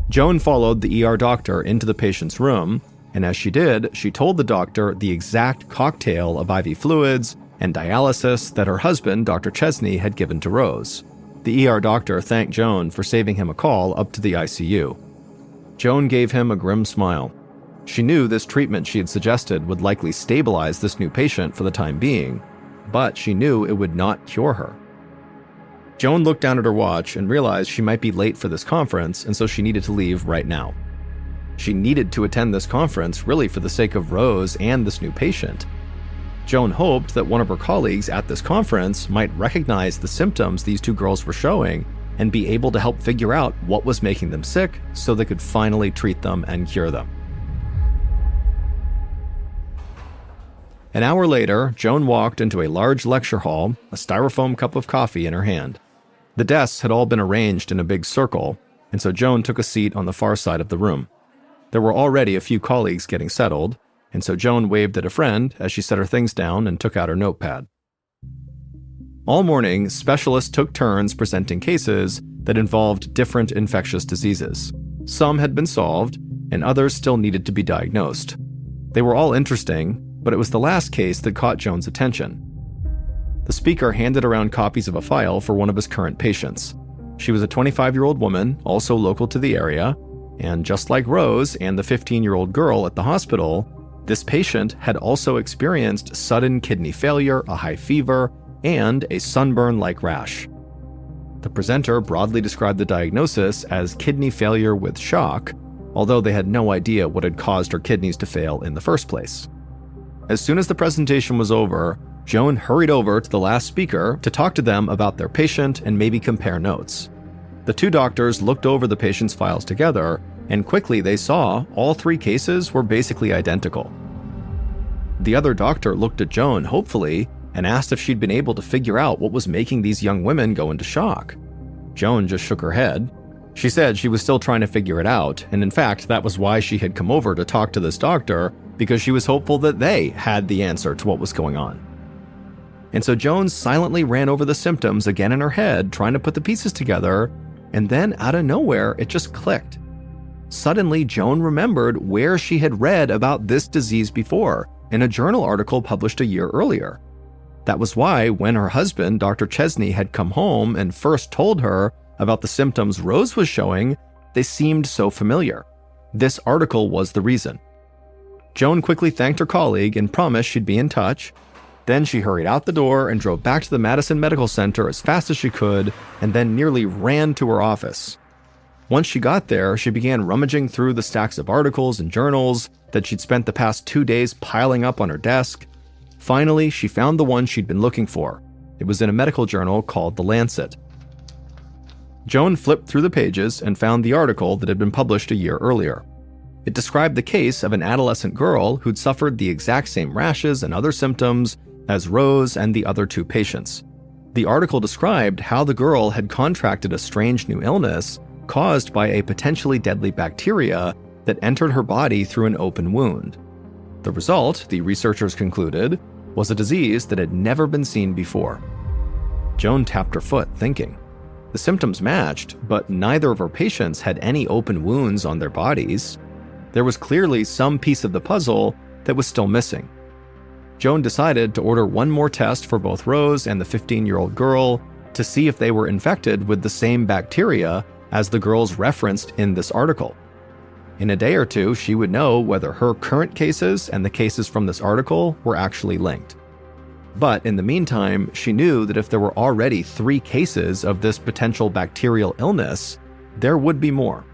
Joan followed the ER doctor into the patient's room, and as she did, she told the doctor the exact cocktail of IV fluids and dialysis that her husband, Dr. Chesney, had given to Rose. The ER doctor thanked Joan for saving him a call up to the ICU. Joan gave him a grim smile. She knew this treatment she had suggested would likely stabilize this new patient for the time being, but she knew it would not cure her. Joan looked down at her watch and realized she might be late for this conference, and so she needed to leave right now. She needed to attend this conference really for the sake of Rose and this new patient. Joan hoped that one of her colleagues at this conference might recognize the symptoms these two girls were showing and be able to help figure out what was making them sick so they could finally treat them and cure them. An hour later, Joan walked into a large lecture hall, a styrofoam cup of coffee in her hand. The desks had all been arranged in a big circle, and so Joan took a seat on the far side of the room. There were already a few colleagues getting settled, and so Joan waved at a friend as she set her things down and took out her notepad. All morning, specialists took turns presenting cases that involved different infectious diseases. Some had been solved, and others still needed to be diagnosed. They were all interesting, but it was the last case that caught Joan's attention. The speaker handed around copies of a file for one of his current patients. She was a 25-year-old woman, also local to the area, and just like Rose and the 15-year-old girl at the hospital, this patient had also experienced sudden kidney failure, a high fever, and a sunburn-like rash. The presenter broadly described the diagnosis as kidney failure with shock, although they had no idea what had caused her kidneys to fail in the first place. As soon as the presentation was over, Joan hurried over to the last speaker to talk to them about their patient and maybe compare notes. The two doctors looked over the patient's files together, and quickly they saw all three cases were basically identical. The other doctor looked at Joan hopefully and asked if she'd been able to figure out what was making these young women go into shock. Joan just shook her head. She said she was still trying to figure it out, and in fact, that was why she had come over to talk to this doctor, because she was hopeful that they had the answer to what was going on. And so Joan silently ran over the symptoms again in her head, trying to put the pieces together, and then out of nowhere, it just clicked. Suddenly, Joan remembered where she had read about this disease before, in a journal article published a year earlier. That was why, when her husband, Dr. Chesney, had come home and first told her about the symptoms Rose was showing, they seemed so familiar. This article was the reason. Joan quickly thanked her colleague and promised she'd be in touch. Then she hurried out the door and drove back to the Madison Medical Center as fast as she could, and then nearly ran to her office. Once she got there, she began rummaging through the stacks of articles and journals that she'd spent the past 2 days piling up on her desk. Finally, she found the one she'd been looking for. It was in a medical journal called The Lancet. Joan flipped through the pages and found the article that had been published a year earlier. It described the case of an adolescent girl who'd suffered the exact same rashes and other symptoms as Rose and the other 2 patients. The article described how the girl had contracted a strange new illness caused by a potentially deadly bacteria that entered her body through an open wound. The result, the researchers concluded, was a disease that had never been seen before. Joan tapped her foot, thinking. The symptoms matched, but neither of her patients had any open wounds on their bodies. There was clearly some piece of the puzzle that was still missing. Joan decided to order one more test for both Rose and the 15-year-old girl to see if they were infected with the same bacteria as the girls referenced in this article. In a day or 2, she would know whether her current cases and the cases from this article were actually linked. But in the meantime, she knew that if there were already 3 cases of this potential bacterial illness, there would be more.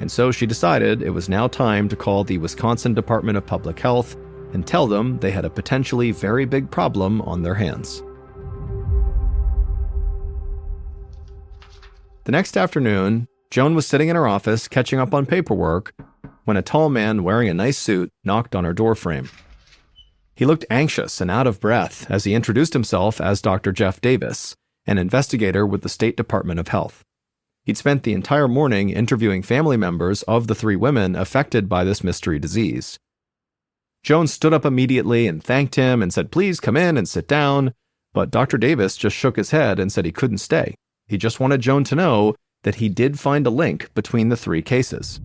And so she decided it was now time to call the Wisconsin Department of Public Health and tell them they had a potentially very big problem on their hands. The next afternoon, Joan was sitting in her office catching up on paperwork when a tall man wearing a nice suit knocked on her doorframe. He looked anxious and out of breath as he introduced himself as Dr. Jeff Davis, an investigator with the State Department of Health. He'd spent the entire morning interviewing family members of the 3 women affected by this mystery disease. Joan stood up immediately and thanked him and said, "Please come in and sit down," but Dr. Davis just shook his head and said he couldn't stay. He just wanted Joan to know that he did find a link between the 3 cases.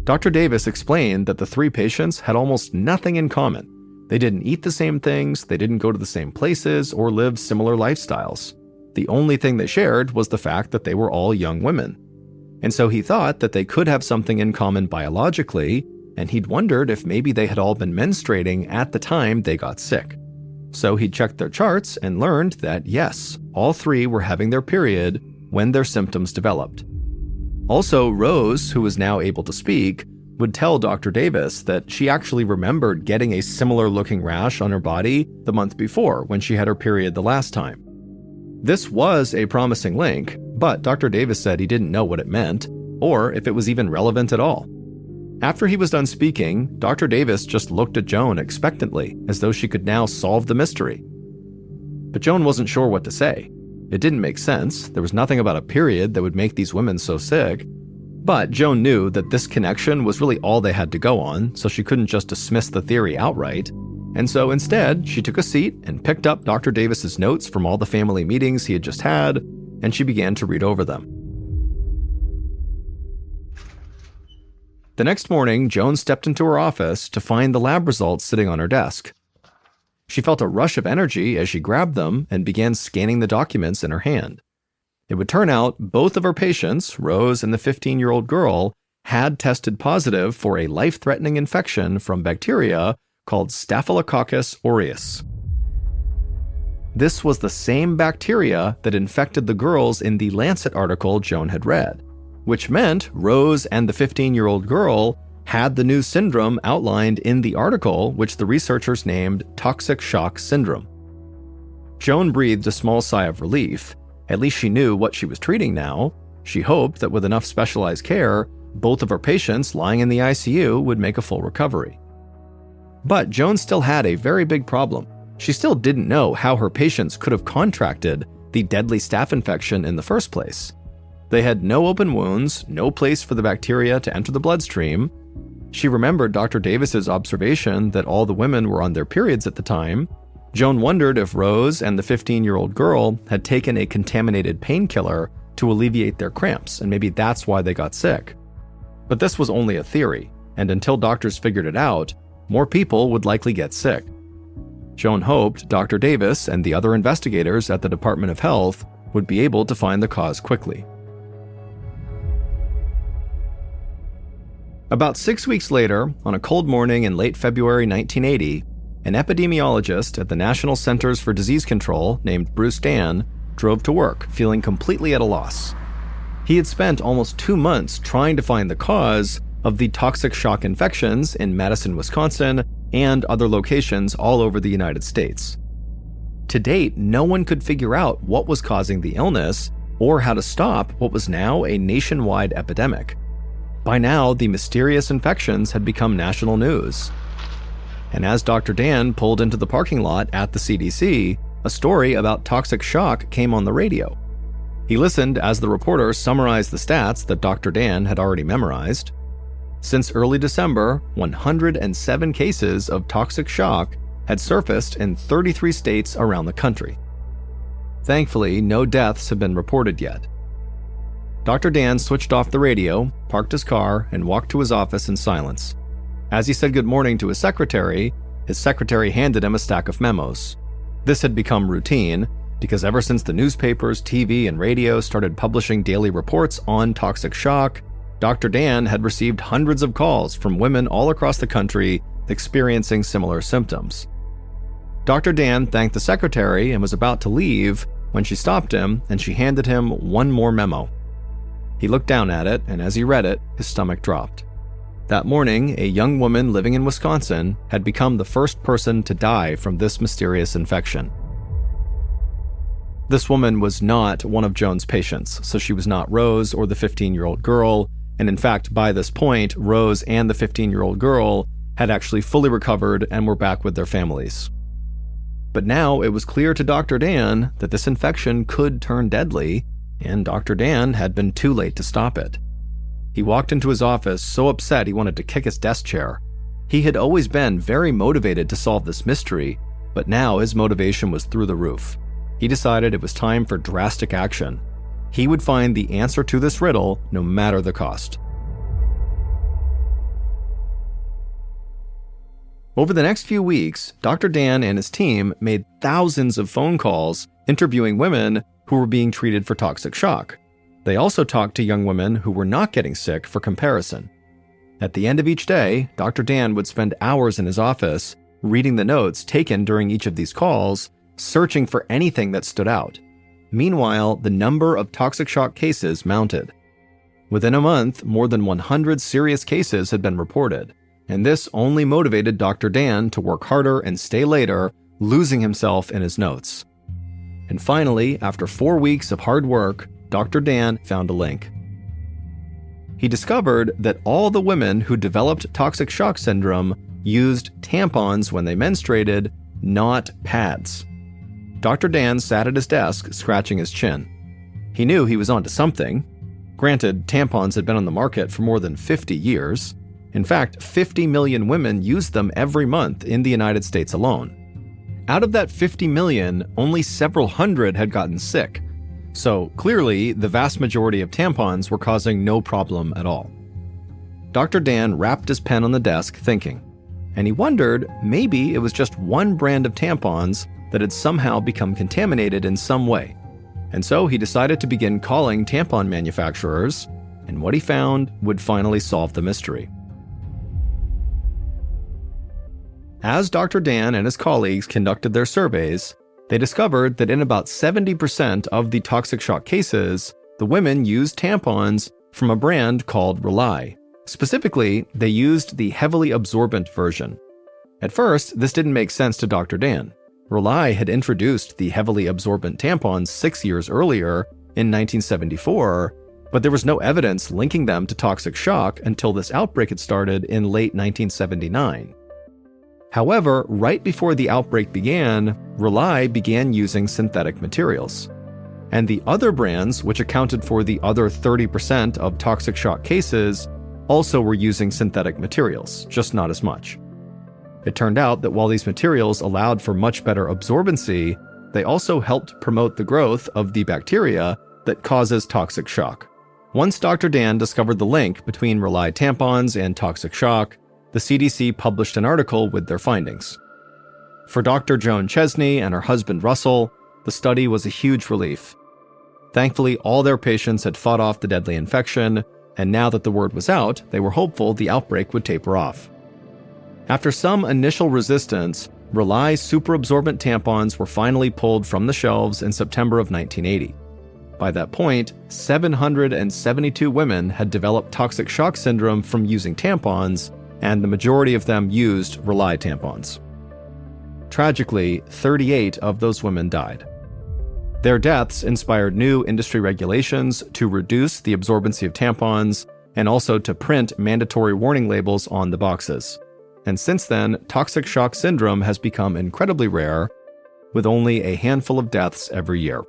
Dr. Davis explained that the 3 patients had almost nothing in common. They didn't eat the same things, they didn't go to the same places, or live similar lifestyles. The only thing they shared was the fact that they were all young women. And so he thought that they could have something in common biologically, and he'd wondered if maybe they had all been menstruating at the time they got sick. So he checked their charts and learned that yes, all 3 were having their period when their symptoms developed. Also, Rose, who was now able to speak, would tell Dr. Davis that she actually remembered getting a similar looking rash on her body the month before when she had her period the last time. This was a promising link, but Dr. Davis said he didn't know what it meant, or if it was even relevant at all. After he was done speaking, Dr. Davis just looked at Joan expectantly, as though she could now solve the mystery. But Joan wasn't sure what to say. It didn't make sense. There was nothing about a period that would make these women so sick. But Joan knew that this connection was really all they had to go on, so she couldn't just dismiss the theory outright. And so instead, she took a seat and picked up Dr. Davis's notes from all the family meetings he had just had, and she began to read over them. The next morning, Joan stepped into her office to find the lab results sitting on her desk. She felt a rush of energy as she grabbed them and began scanning the documents in her hand. It would turn out both of her patients, Rose and the 15-year-old girl, had tested positive for a life-threatening infection from bacteria called Staphylococcus aureus. This was the same bacteria that infected the girls in the Lancet article Joan had read, which meant Rose and the 15-year-old girl had the new syndrome outlined in the article, which the researchers named toxic shock syndrome. Joan breathed a small sigh of relief. At least she knew what she was treating now. She hoped that with enough specialized care, both of her patients lying in the ICU would make a full recovery. But Joan still had a very big problem. She still didn't know how her patients could have contracted the deadly staph infection in the first place. They had no open wounds, no place for the bacteria to enter the bloodstream. She remembered Dr. Davis's observation that all the women were on their periods at the time. Joan wondered if Rose and the 15-year-old girl had taken a contaminated painkiller to alleviate their cramps, and maybe that's why they got sick. But this was only a theory, and until doctors figured it out, more people would likely get sick. Joan hoped Dr. Davis and the other investigators at the Department of Health would be able to find the cause quickly. About 6 weeks later, on a cold morning in late February 1980, an epidemiologist at the National Centers for Disease Control named Bruce Dan drove to work feeling completely at a loss. He had spent almost 2 months trying to find the cause of the toxic shock infections in Madison, Wisconsin, and other locations all over the United States. To date, no one could figure out what was causing the illness or how to stop what was now a nationwide epidemic. By now, the mysterious infections had become national news. And as Dr. Dan pulled into the parking lot at the CDC, a story about toxic shock came on the radio. He listened as the reporter summarized the stats that Dr. Dan had already memorized. Since early December, 107 cases of toxic shock had surfaced in 33 states around the country. Thankfully, no deaths have been reported yet. Dr. Dan switched off the radio, parked his car, and walked to his office in silence. As he said good morning to his secretary handed him a stack of memos. This had become routine, because ever since the newspapers, TV, and radio started publishing daily reports on toxic shock, Dr. Dan had received hundreds of calls from women all across the country experiencing similar symptoms. Dr. Dan thanked the secretary and was about to leave when she stopped him and she handed him one more memo. He looked down at it, and as he read it, his stomach dropped. That morning, a young woman living in Wisconsin had become the first person to die from this mysterious infection. This woman was not one of Joan's patients, so she was not Rose or the 15-year-old girl, and in fact, by this point, Rose and the 15-year-old girl had actually fully recovered and were back with their families. But now it was clear to Dr. Dan that this infection could turn deadly, and Dr. Dan had been too late to stop it. He walked into his office so upset he wanted to kick his desk chair. He had always been very motivated to solve this mystery, but now his motivation was through the roof. He decided it was time for drastic action. He would find the answer to this riddle no matter the cost. Over the next few weeks, Dr. Dan and his team made thousands of phone calls interviewing women who were being treated for toxic shock. They also talked to young women who were not getting sick for comparison. At the end of each day, Dr. Dan would spend hours in his office reading the notes taken during each of these calls, searching for anything that stood out. Meanwhile, the number of toxic shock cases mounted. Within a month, more than 100 serious cases had been reported, and this only motivated Dr. Dan to work harder and stay later, losing himself in his notes. And finally, after 4 weeks of hard work, Dr. Dan found a link. He discovered that all the women who developed toxic shock syndrome used tampons when they menstruated, not pads. Dr. Dan sat at his desk, scratching his chin. He knew he was onto something. Granted, tampons had been on the market for more than 50 years. In fact, 50 million women used them every month in the United States alone. Out of that 50 million, only several hundred had gotten sick. So clearly, the vast majority of tampons were causing no problem at all. Dr. Dan rapped his pen on the desk, thinking, and he wondered maybe it was just one brand of tampons that had somehow become contaminated in some way. And so he decided to begin calling tampon manufacturers, and what he found would finally solve the mystery. As Dr. Dan and his colleagues conducted their surveys, they discovered that in about 70% of the toxic shock cases, the women used tampons from a brand called Rely. Specifically, they used the heavily absorbent version. At first, this didn't make sense to Dr. Dan. Rely had introduced the heavily absorbent tampons 6 years earlier, in 1974, but there was no evidence linking them to toxic shock until this outbreak had started in late 1979. However, right before the outbreak began, Rely began using synthetic materials. And the other brands, which accounted for the other 30% of toxic shock cases, also were using synthetic materials, just not as much. It turned out that while these materials allowed for much better absorbency, they also helped promote the growth of the bacteria that causes toxic shock. Once Dr. Dan discovered the link between Rely tampons and toxic shock, the CDC published an article with their findings. For Dr. Joan Chesney and her husband Russell, the study was a huge relief. Thankfully, all their patients had fought off the deadly infection, and now that the word was out, they were hopeful the outbreak would taper off. After some initial resistance, Rely superabsorbent tampons were finally pulled from the shelves in September of 1980. By that point, 772 women had developed toxic shock syndrome from using tampons, and the majority of them used Rely tampons. Tragically, 38 of those women died. Their deaths inspired new industry regulations to reduce the absorbency of tampons and also to print mandatory warning labels on the boxes. And since then, toxic shock syndrome has become incredibly rare, with only a handful of deaths every year.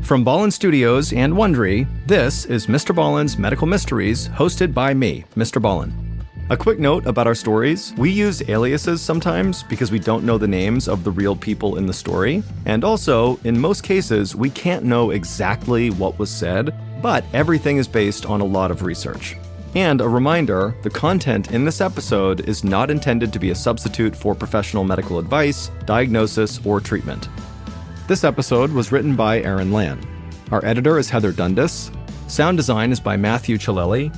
From Ballin Studios and Wondery, this is MrBallen's Medical Mysteries, hosted by me, Mr. Ballen. A quick note about our stories: we use aliases sometimes because we don't know the names of the real people in the story, and also, in most cases, we can't know exactly what was said, but everything is based on a lot of research. And a reminder, the content in this episode is not intended to be a substitute for professional medical advice, diagnosis, or treatment. This episode was written by Aaron Lan. Our editor is Heather Dundas. Sound design is by Matthew Chaleli.